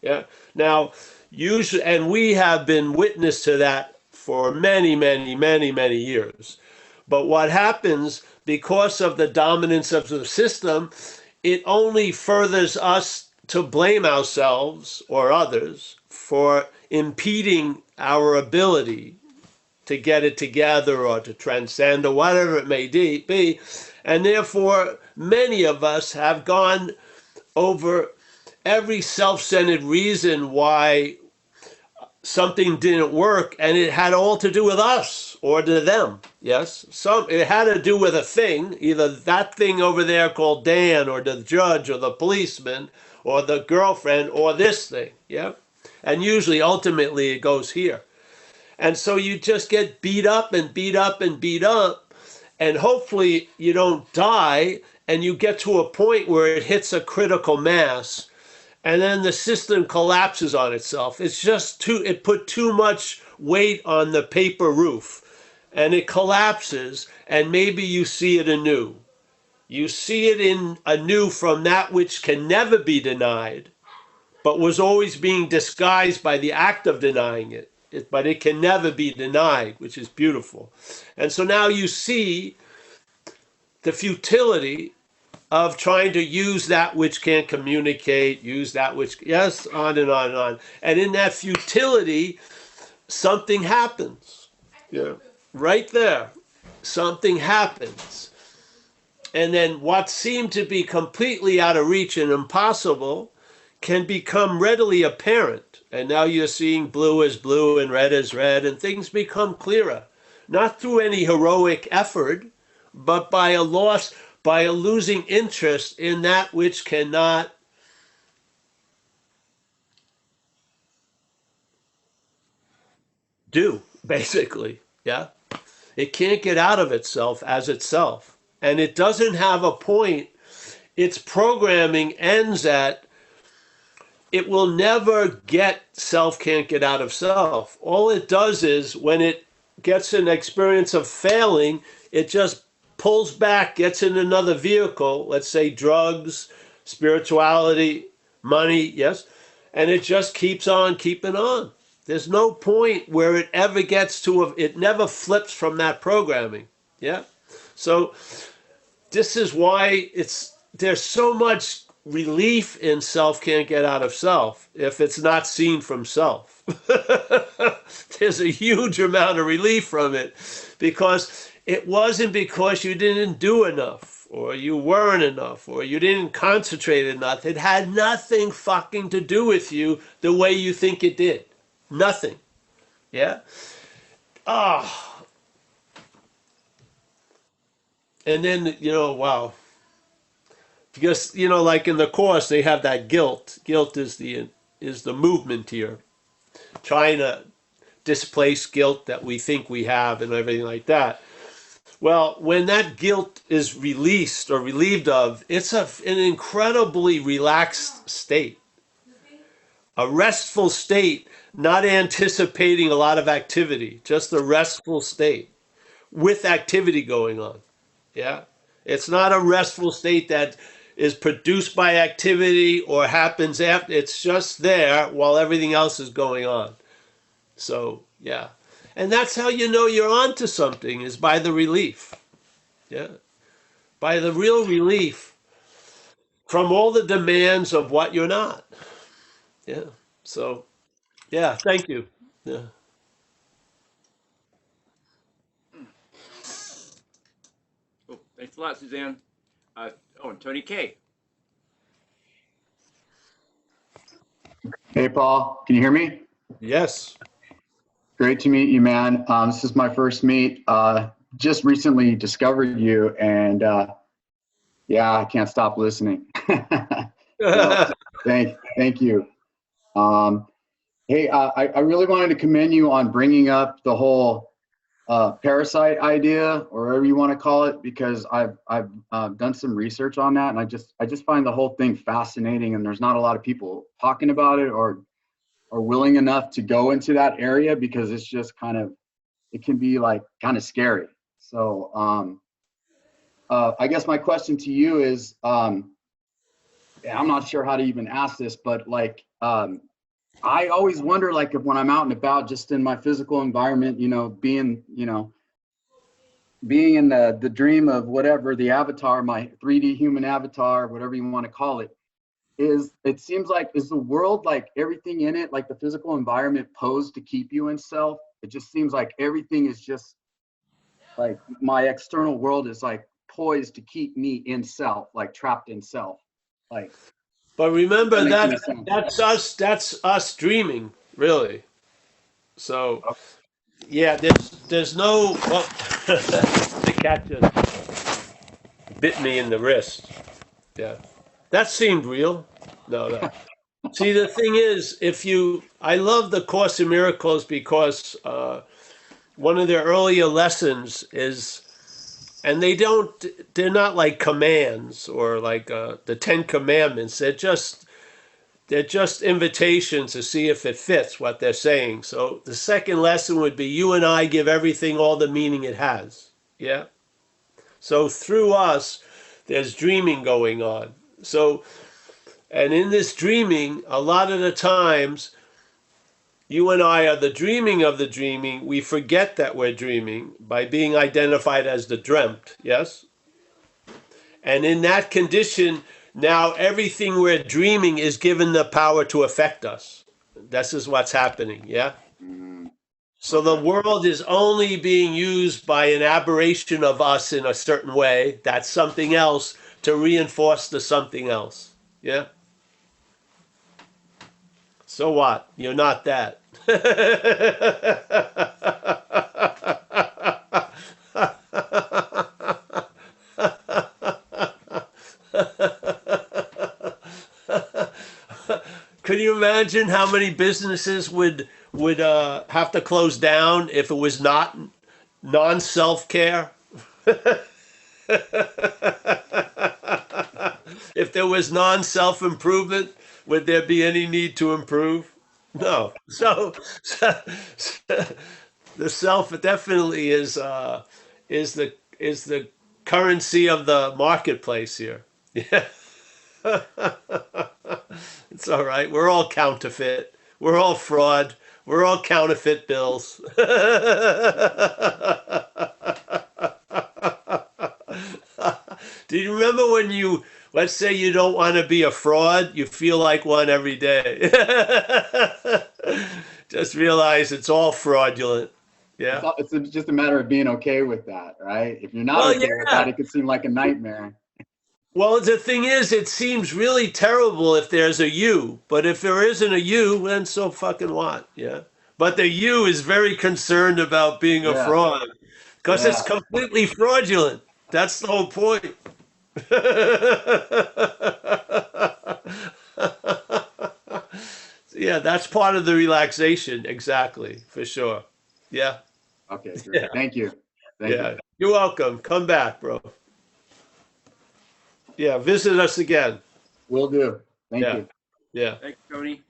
Yeah. Now, usually, and we have been witness to that for many, many, many, many years. But what happens because of the dominance of the system, it only furthers us to blame ourselves or others for impeding our ability to get it together or to transcend or whatever it may be. And therefore, many of us have gone over every self-centered reason why something didn't work, and it had all to do with us or to them. Yes, it had to do with a thing, either that thing over there called Dan, or the judge, or the policeman, or the girlfriend, or this thing. Yeah, and usually, ultimately, it goes here. And so you just get beat up and beat up and beat up, and hopefully you don't die, and you get to a point where it hits a critical mass, and then the system collapses on itself. It put too much weight on the paper roof, and it collapses, and maybe you see it anew. You see it in anew from that which can never be denied, but was always being disguised by the act of denying it. But it can never be denied, which is beautiful. And so now you see the futility of trying to use that which can't communicate, use that which, yes, on and on and on. And in that futility, something happens. Yeah. Right there, something happens. And then what seemed to be completely out of reach and impossible can become readily apparent. And now you're seeing blue as blue and red as red, and things become clearer. Not through any heroic effort, but by a losing interest in that which cannot do, basically. Yeah. It can't get out of itself as itself. And it doesn't have a point. Its programming ends at it will never get self can't get out of self. All it does is when it gets an experience of failing, it just pulls back, gets in another vehicle, let's say drugs, spirituality, money, yes, and it just keeps on keeping on. There's no point where it ever gets to it never flips from that programming. Yeah. So this is why there's so much relief in self can't get out of self if it's not seen from self. There's a huge amount of relief from it because it wasn't because you didn't do enough or you weren't enough or you didn't concentrate enough. It had nothing fucking to do with you the way you think it did. Nothing. Yeah? Ah. And then, wow. Because, like in the Course, they have that guilt. Guilt is the movement here. Trying to displace guilt that we think we have and everything like that. Well, when that guilt is released or relieved of, it's an incredibly relaxed state. A restful state, not anticipating a lot of activity, just a restful state with activity going on. Yeah? It's not a restful state that is produced by activity or happens after. It's just there while everything else is going on. So, yeah. And that's how you know you're onto something, is by the relief. Yeah. By the real relief from all the demands of what you're not. Yeah. So, yeah, thank you. Yeah. Oh, thanks a lot, Suzanne. And Tony K. Hey, Paul, can you hear me? Yes. Great to meet you, man. This is my first meet. Just recently discovered you, and yeah, I can't stop listening. So, thank you. Hey, I really wanted to commend you on bringing up the whole parasite idea, or whatever you want to call it, because I've done some research on that, and I just find the whole thing fascinating, and there's not a lot of people talking about it or willing enough to go into that area, because it's just it can be like kind of scary. So I guess my question to you is, I'm not sure how to even ask this, but like, I always wonder, like, if when I'm out and about, just in my physical environment, being in the dream of whatever the avatar, my 3D human avatar, whatever you want to call it, it seems like, is the world, like everything in it, like the physical environment, posed to keep you in self? It just seems like everything is just like, my external world is like poised to keep me in self, like trapped in self. Like, But remember that that's us dreaming, really. So yeah, there's no the cat just bit me in the wrist. Yeah. That seemed real. No. See, the thing is, I love the Course in Miracles because one of their earlier lessons is, and they're not like commands or like the Ten Commandments. They're just invitations to see if it fits what they're saying. So the second lesson would be, you and I give everything all the meaning it has. Yeah. So through us, there's dreaming going on. So, and in this dreaming, a lot of the times, you and I are the dreaming of the dreaming. We forget that we're dreaming by being identified as the dreamt. Yes? And in that condition, now everything we're dreaming is given the power to affect us. This is what's happening. Yeah? So the world is only being used by an aberration of us in a certain way. That's something else to reinforce the something else. Yeah? So what? You're not that. Could you imagine how many businesses would have to close down if it was not non-self-care? If there was non-self-improvement, would there be any need to improve? No. So the self definitely is the currency of the marketplace here. Yeah. It's all right. We're all counterfeit. We're all fraud. We're all counterfeit bills. Do you remember when you, let's say you don't want to be a fraud, you feel like one every day. Just realize it's all fraudulent. Yeah. It's just a matter of being okay with that, right? If you're not Well, okay with that, it could seem like a nightmare. Well, the thing is, it seems really terrible if there's a you, but if there isn't a you, then so fucking what? Yeah. But the you is very concerned about being a Yeah, fraud because it's yeah. completely fraudulent. That's the whole point. Yeah, that's part of the relaxation. Exactly, for sure. Yeah, Okay, great. yeah, Thank you. Thank you. yeah. You're welcome. Come back, bro. Yeah, visit us again. Will do. Thank Yeah, you. yeah. Thanks, Tony.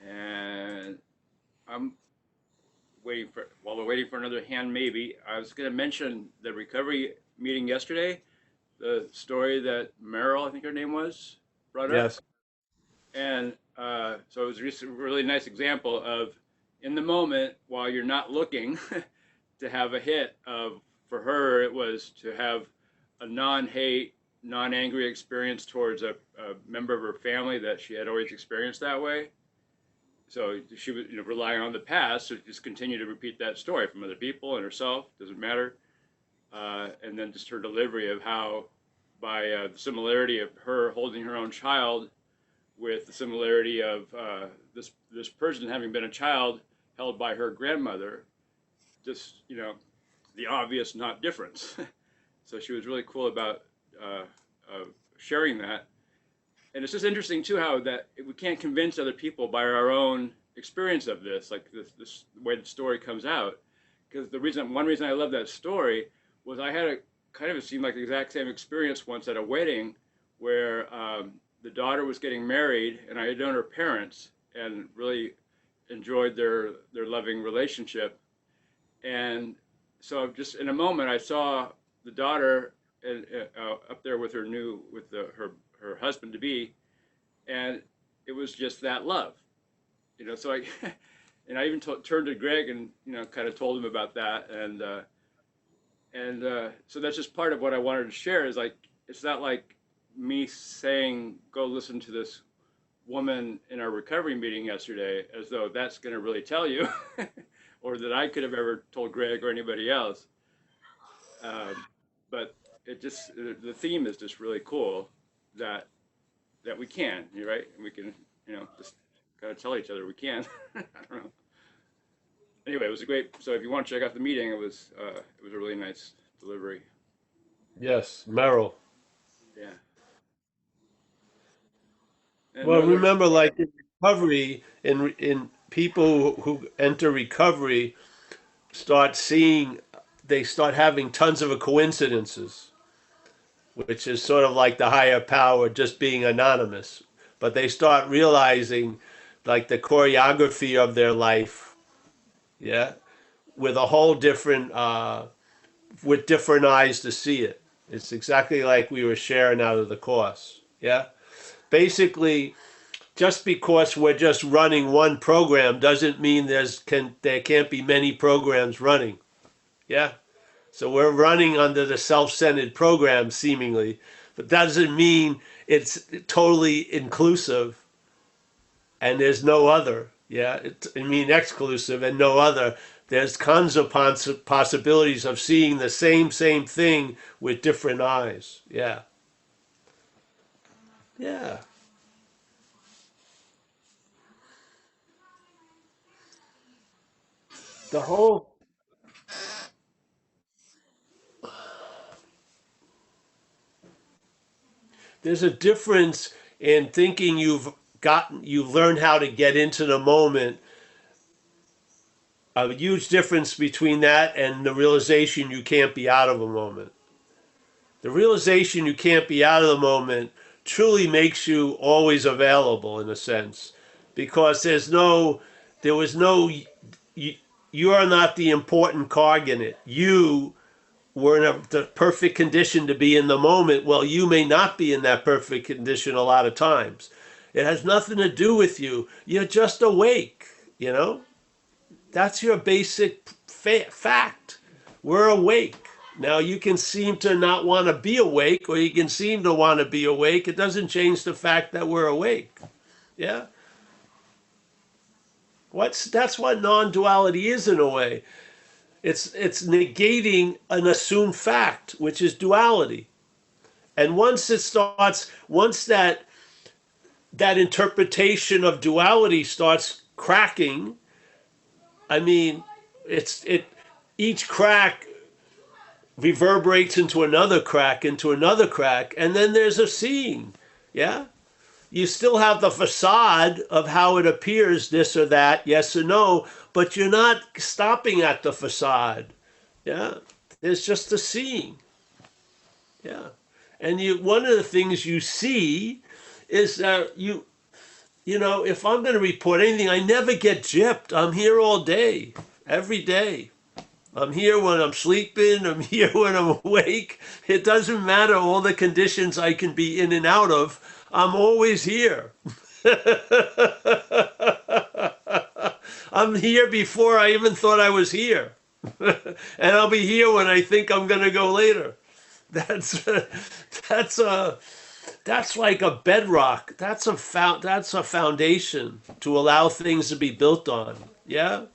And I'm while we're waiting for another hand, maybe, I was going to mention the recovery meeting yesterday, the story that Meryl, I think her name was, brought up. Yes. And so it was just a really nice example of in the moment while you're not looking to have a hit of, for her, it was to have a non-hate, non-angry experience towards a member of her family that she had always experienced that way. So she was, relying on the past, so just continue to repeat that story from other people and herself, doesn't matter. And then just her delivery of how, by the similarity of her holding her own child, with the similarity of this person having been a child held by her grandmother, just the obvious not difference. So she was really cool about sharing that. And it's just interesting too how that we can't convince other people by our own experience of this, like this way the story comes out. Because one reason I love that story was I had it seemed like the exact same experience once at a wedding where the daughter was getting married, and I had known her parents and really enjoyed their loving relationship. And so just in a moment, I saw the daughter up there with her husband to be, and it was just that love, So I and I even turned to Greg and kind of told him about that, and so that's just part of what I wanted to share is like it's not like me saying go listen to this woman in our recovery meeting yesterday as though that's going to really tell you or that I could have ever told Greg or anybody else, but the theme is just really cool that we can, you're right, and we can just gotta tell each other we can. I don't know. Anyway, it was a great, so if you want to check out the meeting, it was a really nice delivery. Yes, Merrill. Yeah. And Well, another, remember, like in recovery, in people who enter recovery, start seeing, they start having tons of coincidences, which is sort of like the higher power just being anonymous. But they start realizing, like the choreography of their life, yeah, with a whole different, with different eyes to see it. It's exactly like we were sharing out of the course, yeah. Basically, just because we're just running one program doesn't mean there can't be many programs running. Yeah. So we're running under the self-centered program seemingly, but that doesn't mean it's totally inclusive and there's no other. Yeah. I mean exclusive and no other. There's tons of possibilities of seeing the same thing with different eyes. Yeah. Yeah. The whole there's a difference in thinking you've learned how to get into the moment. A huge difference between that and the realization you can't be out of a moment. The realization you can't be out of the moment truly makes you always available in a sense, because there was no, you are not the important cog in it. You were in the perfect condition to be in the moment. Well, you may not be in that perfect condition a lot of times. It has nothing to do with you. You're just awake, you know? That's your basic fact. We're awake. Now, you can seem to not want to be awake, or you can seem to want to be awake. It doesn't change the fact that we're awake. Yeah? That's what non-duality is in a way. It's negating an assumed fact, which is duality. And once that interpretation of duality starts cracking, I mean, each crack reverberates into another crack, and then there's a seeing. Yeah? You still have the facade of how it appears, this or that, yes or no, but you're not stopping at the facade. Yeah? There's just a seeing. Yeah. And one of the things you see is that you know, if I'm going to report anything, I never get gypped. I'm here all day, every day. I'm here when I'm sleeping. I'm here when I'm awake. It doesn't matter all the conditions I can be in and out of. I'm always here. I'm here before I even thought I was here. And I'll be here when I think I'm going to go later. That's like a bedrock. That's a foundation to allow things to be built on. Yeah?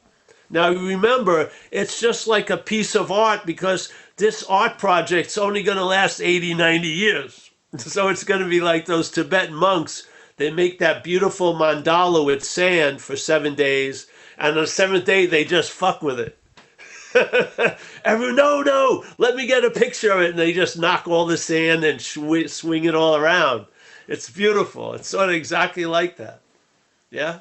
Now remember, it's just like a piece of art, because this art project's only going to last 80, 90 years. So it's going to be like those Tibetan monks. They make that beautiful mandala with sand for 7 days, and on the seventh day they just fuck with it. No, let me get a picture of it, and they just knock all the sand and swing it all around. It's beautiful. It's sort of exactly like that. Yeah?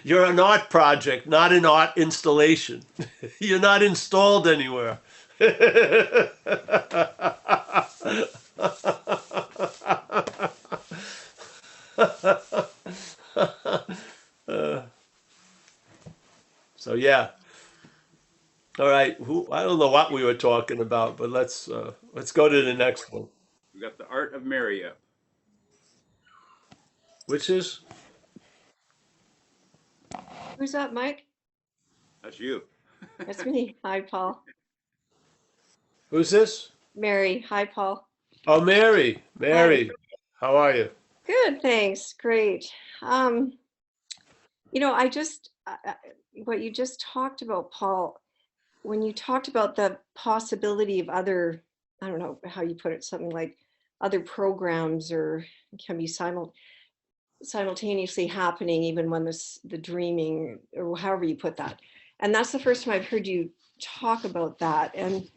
You're an art project, not an art installation. You're not installed anywhere. So yeah. All right. I don't know what we were talking about, but let's go to the next one. We got the art of Mary up. Which is? Who's up, Mike? That's you. That's me. Hi, Paul. Who's this? Mary. Hi, Paul. Oh, Mary. Mary. Hi. How are you? Good, thanks. Great. You know, what you just talked about, Paul, when you talked about the possibility of other, I don't know how you put it, something like other programs or can be simultaneously happening even when the dreaming, or however you put that. And that's the first time I've heard you talk about that. And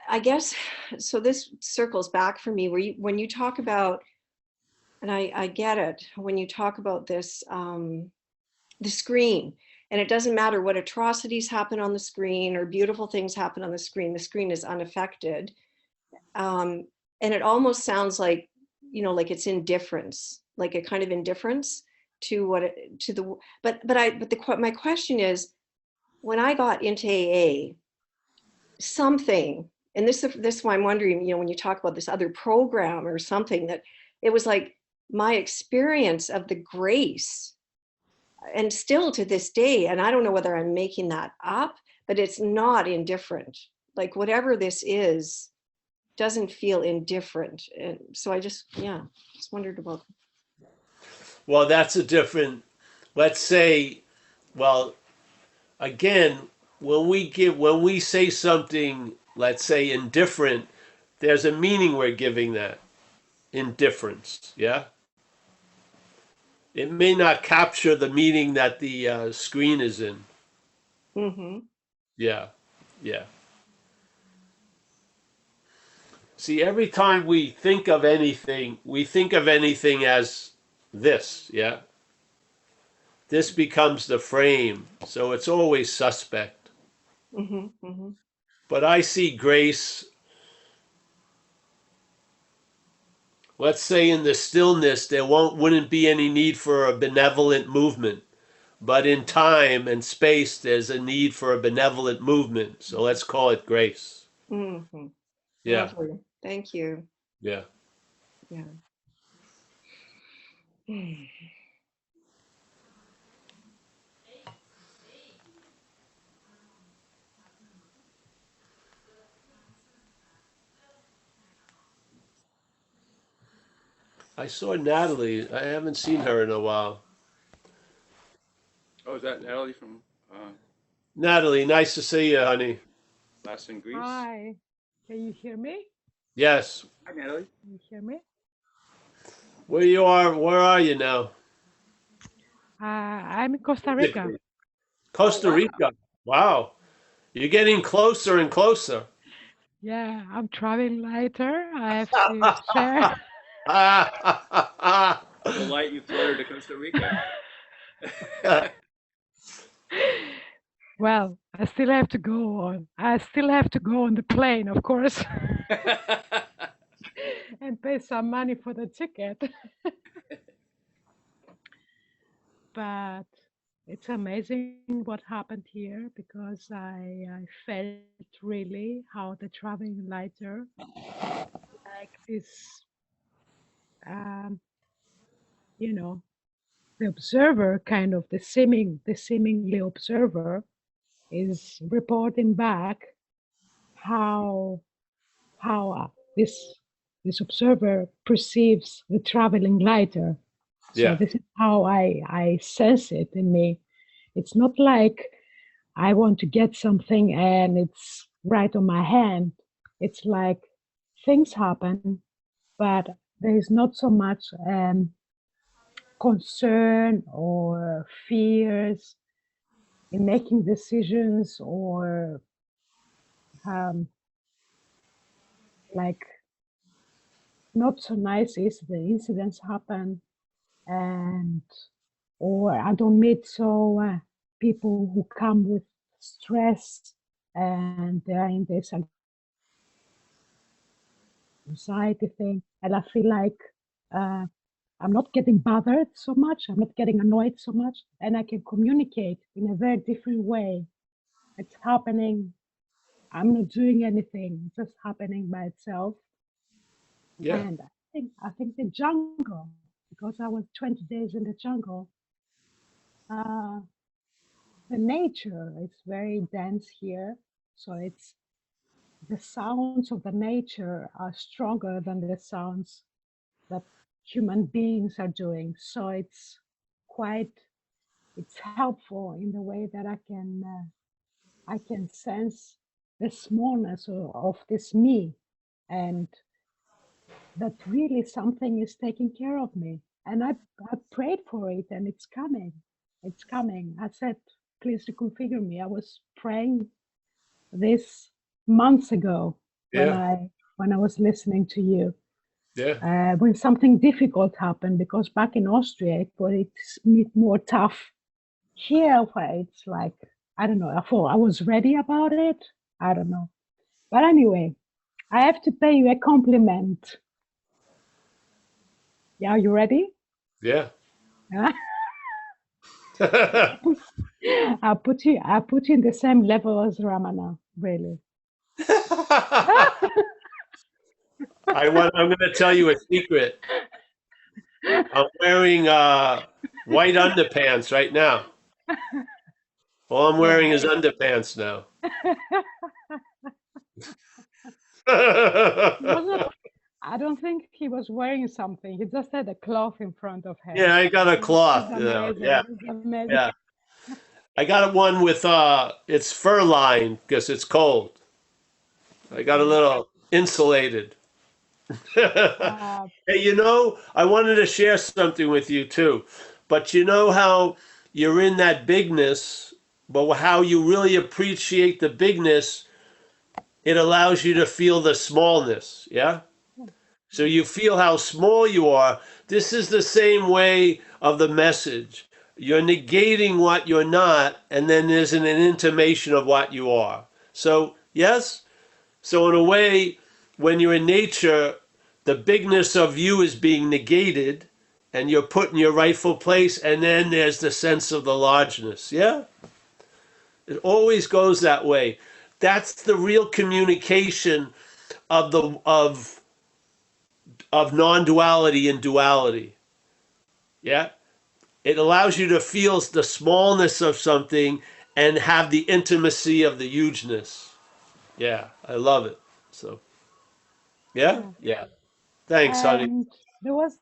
I guess, so this circles back for me, when you talk about, and I get it, when you talk about this, the screen, and it doesn't matter what atrocities happen on the screen or beautiful things happen on the screen is unaffected. And it almost sounds like, you know, like it's indifference, like a kind of indifference to my question is, when I got into AA, something, and this is why I'm wondering, you know, when you talk about this other program or something, that it was like my experience of the grace, and still to this day, and I don't know whether I'm making that up, but it's not indifferent. Like whatever this is, doesn't feel indifferent. And so I just wondered about. Well, that's a different, let's say, well, again, when we say something, let's say indifferent, there's a meaning we're giving that. Indifference, yeah? It may not capture the meaning that the screen is in. Mm-hmm. Yeah, yeah. See, every time we think of anything as this, yeah? This becomes the frame, so it's always suspect. Mm-hmm. Mm-hmm. But I see grace, let's say in the stillness, there wouldn't be any need for a benevolent movement. But in time and space, there's a need for a benevolent movement. So let's call it grace. Mm-hmm. Yeah. Lovely. Thank you. Yeah. Yeah. I saw Natalie. I haven't seen her in a while. Oh, is that Natalie from Natalie, nice to see you, honey. Last in Greece? Hi, can you hear me? Yes. Hi, Natalie. Can you hear me? Where are you now? I'm in Costa Rica. Costa Oh, wow. Rica. Wow. You're getting closer and closer. Yeah, I'm traveling lighter. I have to share. So light you floated to Costa Rica. Well, I still have to go on. I still have to go on the plane, of course, and pay some money for the ticket. But it's amazing what happened here because I felt really how the traveling lighter, like this, um, you know, the observer, kind of the seemingly observer, is reporting back how this observer perceives the traveling lighter. So Yeah. this is how I sense it in me. It's not like I want to get something and it's right on my hand. It's like things happen, but there is not so much concern or fears in making decisions, or like not so nice is the incidents happen, and or I don't meet so people who come with stress and they're in this anxiety thing, and I feel like I'm not getting bothered so much, I'm not getting annoyed so much, and I can communicate in a very different way. It's happening. I'm not doing anything. It's just happening by itself. Yeah. And I think the jungle, because I was 20 days in the jungle, the nature is very dense here. So it's the sounds of the nature are stronger than the sounds that human beings are doing. So it's helpful in the way that I can sense the smallness of this me, and that really something is taking care of me. And I prayed for it, and it's coming. It's coming. I said, please reconfigure me. I was praying this months ago when Yeah. I was listening to you. Yeah. When something difficult happened, because back in Austria it's more tough. Here, where it's like, I don't know, I thought I was ready about it. I don't know. But anyway, I have to pay you a compliment. Yeah, you ready? Yeah. I put you in the same level as Ramana, really. I'm going to tell you a secret. I'm wearing white underpants right now. All I'm wearing is underpants now. I don't think he was wearing something. He just had a cloth in front of him. Yeah, I got a It's cloth. amazing. Yeah. It's amazing. Yeah. I got one with it's fur lined because it's cold. I got a little insulated. Hey, I wanted to share something with you too. But you know how you're in that bigness, but how you really appreciate the bigness, it allows you to feel the smallness. Yeah? So you feel how small you are. This is the same way of the message. You're negating what you're not, and then there's an intimation of what you are. So, yes? So, in a way, when you're in nature, the bigness of you is being negated, and you're put in your rightful place, and then there's the sense of the largeness. Yeah? It always goes that way. That's the real communication of of non-duality and duality. Yeah. It allows you to feel the smallness of something and have the intimacy of the hugeness. Yeah, I love it. So, yeah, Yeah. yeah. Thanks, honey. And there was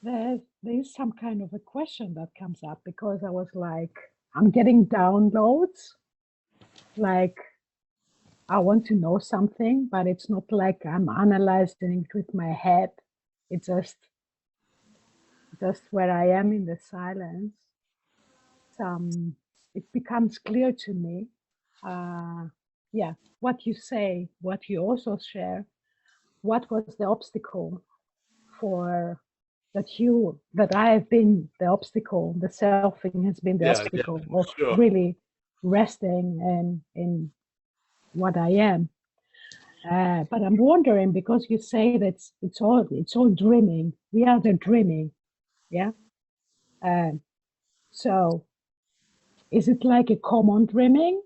there is some kind of a question that comes up because I was like, I'm getting downloads, like I want to know something, but it's not like I'm analyzing it with my head. It's just where I am in the silence. It becomes clear to me. Yeah, what you say, what you also share. What was the obstacle for that I have been the obstacle, the selfing has been the Yeah, yeah, obstacle of sure. really resting and in what I am. But I'm wondering because you say that it's all dreaming. We are the dreaming, yeah. So is it like a common dreaming?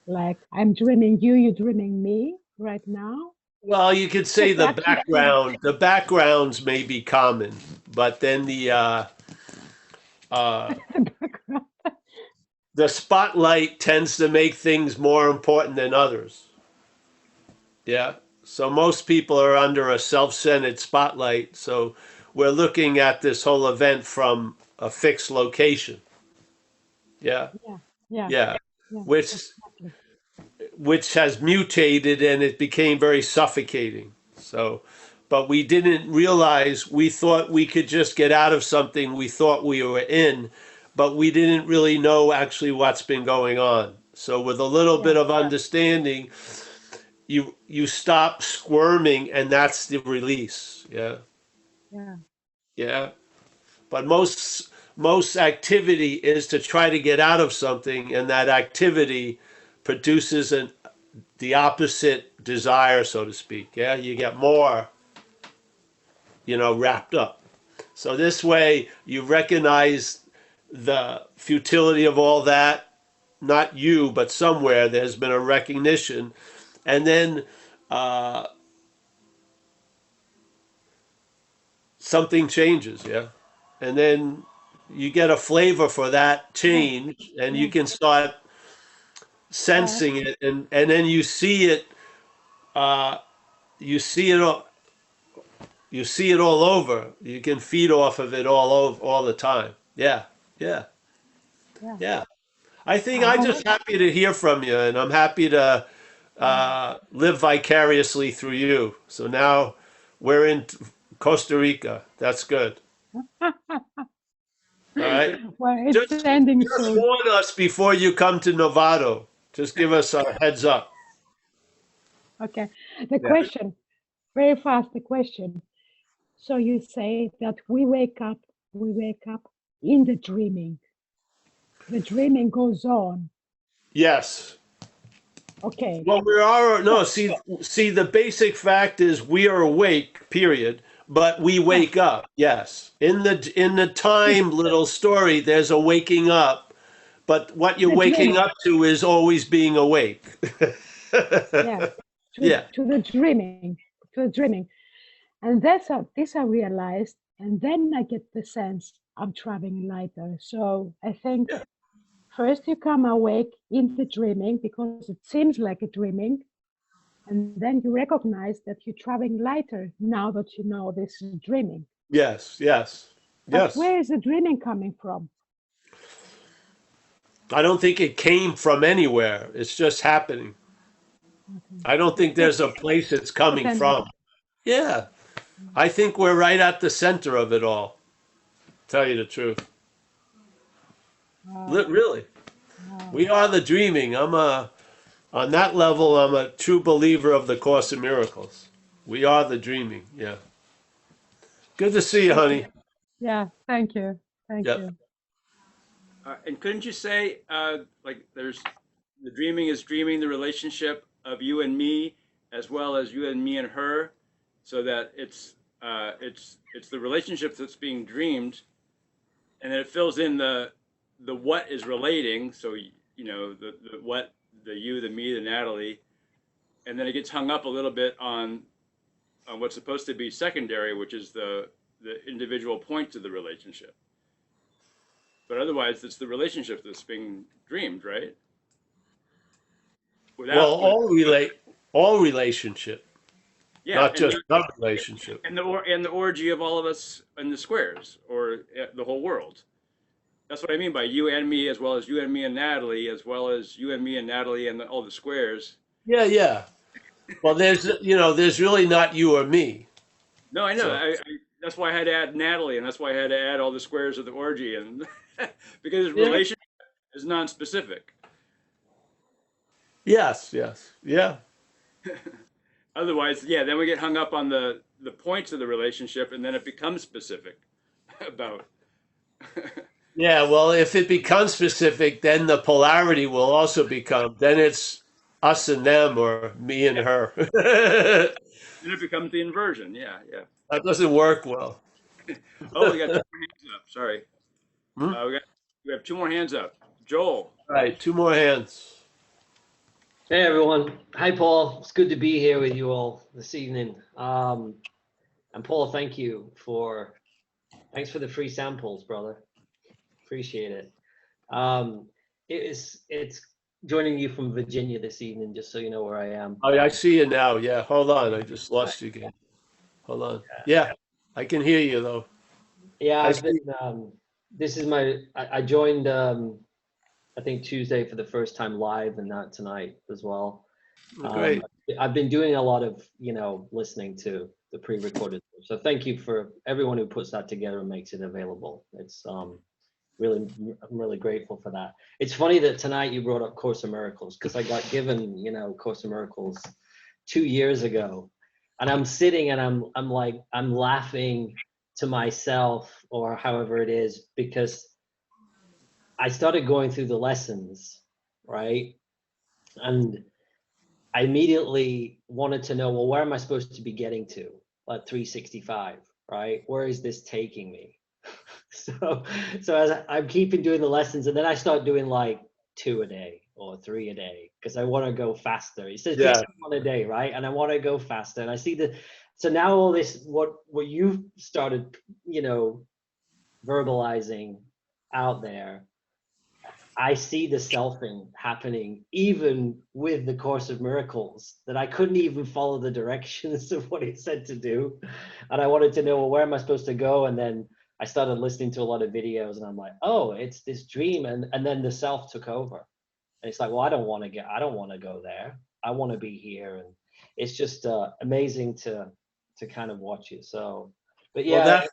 Like I'm dreaming you, you're dreaming me right now? Well, you could say Because that would be the backgrounds may be common, but then uh, the background. the spotlight tends to make things more important than others. Yeah. So most people are under a self-centered spotlight. So we're looking at this whole event from a fixed location. Yeah. Yeah, yeah, Yeah. yeah, Which exactly. which has mutated and it became very suffocating. So, but we didn't realize, we thought we could just get out of something we thought we were in, but we didn't really know actually what's been going on. So with a little bit Yeah, of understanding, you stop squirming and that's the release. Yeah. yeah, Yeah. But most activity is to try to get out of something, and that activity produces the opposite desire, so to speak. Yeah, you get more, wrapped up. So this way, you recognize the futility of all that. Not you, but somewhere there's been a recognition, and then uh, something changes. Yeah, and then you get a flavor for that yeah, change, and you yeah. can start Uh, sensing it, and then you see it. Uh, you see it all. You see it all over. You can feed off of it all over all the time. Yeah, yeah, yeah. yeah. I think I'm How? just happy to hear from you, and I'm happy to Mm. live vicariously through you. So now we're in Costa Rica. That's good. All right. Well, it's Just ending just soon. warn us before you come to Novato. Just give us a heads up. Okay. The Yeah. question, very fast, the question. So you say that we wake up in the dreaming. The dreaming goes on. Yes. Okay. Well, we are no. So, See. The basic fact is we are awake. Period. But we yeah, wake up. Yes. In the time little story, there's a waking up. But what you're the waking dreaming. up to is always being awake. Yeah. Yeah. To the dreaming. To the dreaming. And this I realized. And then I get the sense I'm traveling lighter. So I think Yeah. first you come awake in the dreaming because it seems like a dreaming. And then you recognize that you're traveling lighter now that you know this is dreaming. Yes. Yes. But Yes. where is the dreaming coming from? I don't think it came from anywhere. It's just happening. Okay. I don't think there's Just a place it's coming happening. from. Yeah. I think we're right at the center of it all. Tell you the truth. Wow. Really. Wow. We are the dreaming. On that level, I'm a true believer of the Course in Miracles. We are the dreaming. Yeah. Good to see you, Okay. honey. Yeah. Thank you. Thank Yep. you. And couldn't you say, like, there's the dreaming is dreaming the relationship of you and me, as well as you and me and her, so that it's the relationship that's being dreamed, and then it fills in the what is relating. So the what, the you, the me, the Natalie, and then it gets hung up a little bit on on what's supposed to be secondary, which is the individual points of the relationship. But otherwise, it's the relationship that's being dreamed, right? Well, Without, with, all relationship, yeah, not just the relationship. and the orgy of all of us in the squares, or the whole world. That's what I mean by you and me, as well as you and me and Natalie, as well as you and me and Natalie and all the squares. Yeah, yeah. Well, there's really not you or me. No, I know. So That's why I had to add Natalie, and that's why I had to add all the squares of the orgy, and because yeah, relationship is non-specific. yes, yes, yeah. Otherwise, yeah, then we get hung up on the points of the relationship, and then it becomes specific about. Yeah, well, if it becomes specific, then the polarity will also become, then it's us and them or me and Yeah, her. then it becomes the inversion. Yeah, yeah. That doesn't work well. Oh, we got two more hands up. Sorry, Hmm? we have two more hands up. Joel. All right, two more hands. Hey everyone. Hi Paul. It's good to be here with you all this evening. And Paul, thanks for the free samples, brother. Appreciate it. It's joining you from Virginia this evening, just so you know where I am. Oh, I see you now. Yeah, hold on. I just lost you again. Hold on. Yeah, I can hear you though. Yeah, I I've see. been this is I joined I think Tuesday for the first time live and not tonight as well. Great. I've been doing a lot of, listening to the pre-recorded. So thank you for everyone who puts that together and makes it available. It's I'm really grateful for that. It's funny that tonight you brought up Course of Miracles because I got given, Course of Miracles 2 years ago, and I'm sitting and I'm laughing to myself or however it is because I started going through the lessons, right? And I immediately wanted to know, well, where am I supposed to be getting to at 365, right? Where is this taking me? so as I'm keeping doing the lessons, and then I start doing like 2 a day or 3 a day because I want to go faster. It says Yeah. just 1 a day, right? And I want to go faster. And I see so now all this, what you've started, verbalizing out there, I see the selfing happening even with the Course of Miracles, that I couldn't even follow the directions of what it said to do. And I wanted to know, well, where am I supposed to go? And then I started listening to a lot of videos and I'm like, oh, it's this dream. And then the self took over. And it's like, well, I don't want to go there. I want to be here. And it's just amazing to kind of watch it. So, but Well, yeah,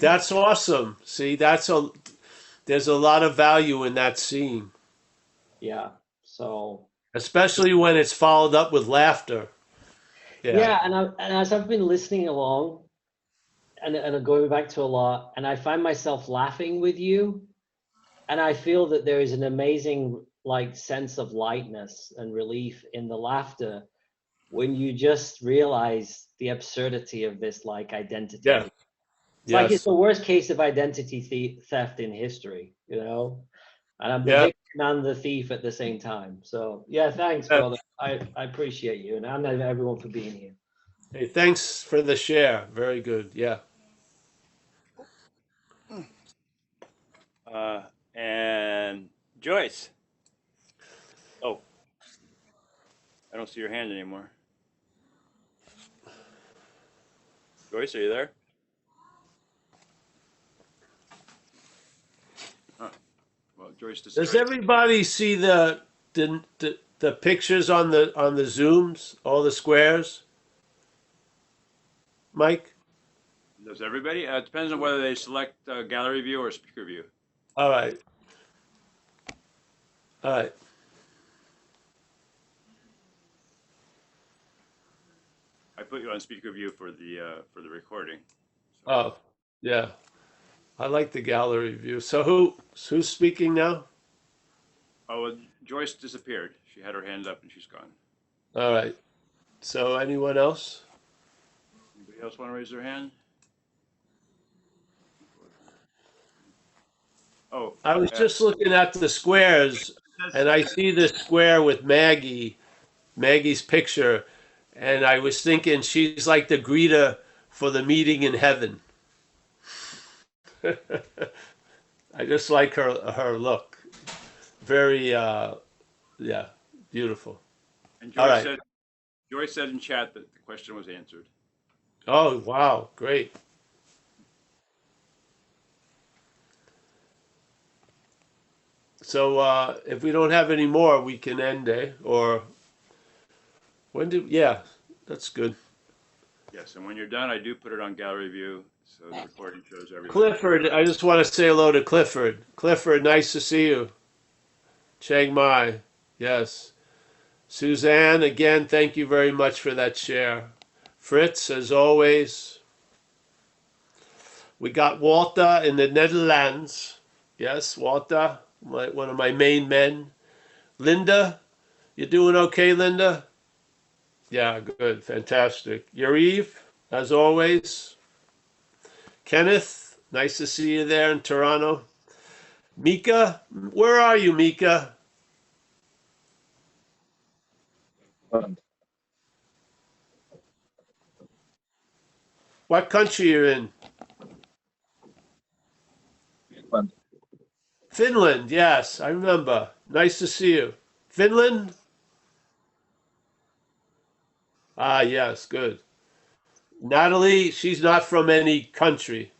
that's awesome. See, there's a lot of value in that scene, yeah. So especially when it's followed up with laughter. Yeah. yeah, and as I've been listening along and going back to a lot, and I find myself laughing with you, and I feel that there is an amazing like sense of lightness and relief in the laughter when you just realize the absurdity of this like identity. Yeah. It's like it's Yes. the worst case of identity theft in history, and I'm the Yeah. victim and the thief at the same time. So yeah, thanks, brother. I appreciate you and everyone for being here. Hey, thanks for the share. Very good. Yeah. And Joyce. Oh, I don't see your hand anymore. Joyce, are you there? Huh. Well, Joyce Does disappeared. everybody see the pictures on the zooms, all the squares? Mike? Does everybody? It depends on whether they select gallery view or speaker view. All right. All right. I put you on speaker view for the recording. So. Oh, yeah. I like the gallery view. So who's speaking now? Oh, well, Joyce disappeared. She had her hand up and she's gone. All right. So anyone else? Anybody else want to raise their hand? Oh, I was just looking at the squares and I see this square with Maggie's picture, And I was thinking she's like the greeter for the meeting in heaven. I just like her look. Very, yeah, beautiful. And All right. Joyce said in chat that the question was answered. Oh, wow, great. So if we don't have any more, we can end, eh? Or yeah, that's good. Yes, and when you're done, I do put it on gallery view, so the recording shows everything. Clifford, I just want to say hello to Clifford. Clifford, nice to see you. Chiang Mai, yes. Suzanne, again, thank you very much for that share. Fritz, as always. We got Walter in the Netherlands. Yes, Walter, one of my main men. Linda, you doing okay, Linda? Yeah, good, fantastic. Yariv, as always. Kenneth, nice to see you there in Toronto. Mika, where are you, Mika? What country you're in? Finland. Finland, yes, I remember. Nice to see you. Finland? Ah, yes, good. Natalie, she's not from any country.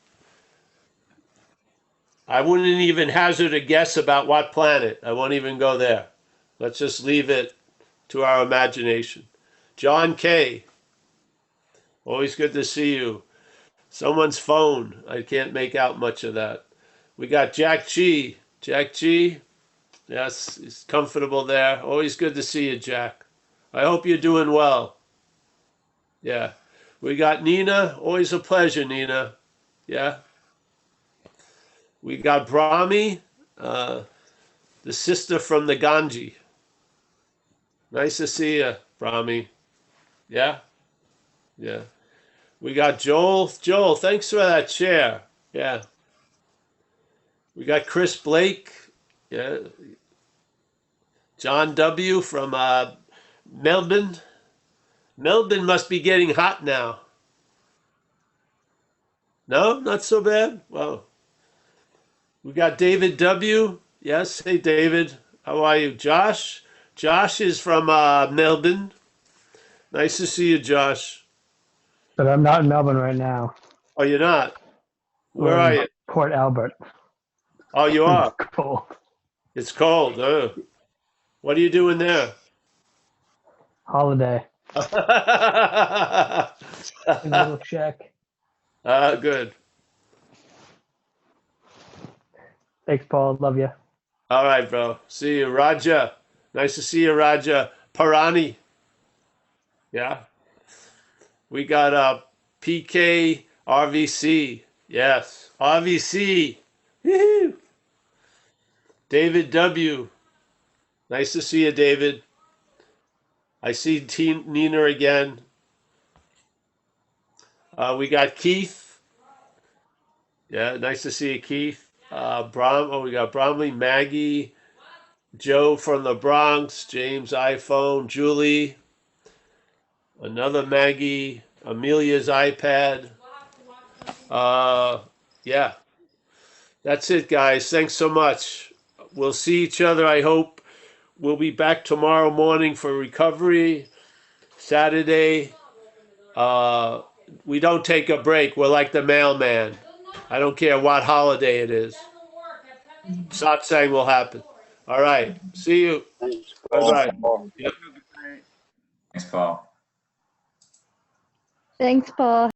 I wouldn't even hazard a guess about what planet. I won't even go there. Let's just leave it to our imagination. John K., always good to see you. Someone's phone. I can't make out much of that. We got Jack G. Jack G. Yes, he's comfortable there. Always good to see you, Jack. I hope you're doing well. Yeah. We got Nina. Always a pleasure, Nina. Yeah. We got Brahmi, the sister from the Ganji. Nice to see you, Brahmi. Yeah. Yeah. We got Joel. Joel, thanks for that share. Yeah. We got Chris Blake. Yeah. John W. from Melbourne. Melbourne must be getting hot now. No, not so bad. Well, we got David W. Yes, hey David, how are you? Josh. Josh is from Melbourne. Nice to see you, Josh. But I'm not in Melbourne right now. Oh, you're not. Where We're are in you? Port Albert. Oh, you are. It's cold. It's cold. What are you doing there? Holiday. In a little shack. Good. Thanks, Paul. Love you. All right, bro. See you, Raja. Nice to see you, Raja. Parani. Yeah. We got PK RVC. Yes. RVC. Woo-hoo. David W. Nice to see you, David. I see Nina again. We got Keith. Yeah, nice to see you, Keith. We got Bromley, Maggie, Joe from the Bronx, James iPhone, Julie, another Maggie, Amelia's iPad. Yeah, that's it, guys. Thanks so much. We'll see each other, I hope. We'll be back tomorrow morning for recovery. Saturday, we don't take a break. We're like the mailman. I don't care what holiday it is. Satsang will happen. All right. See you. Thanks, Bye-bye. Paul. Yep. Thanks, Paul. Thanks, Paul.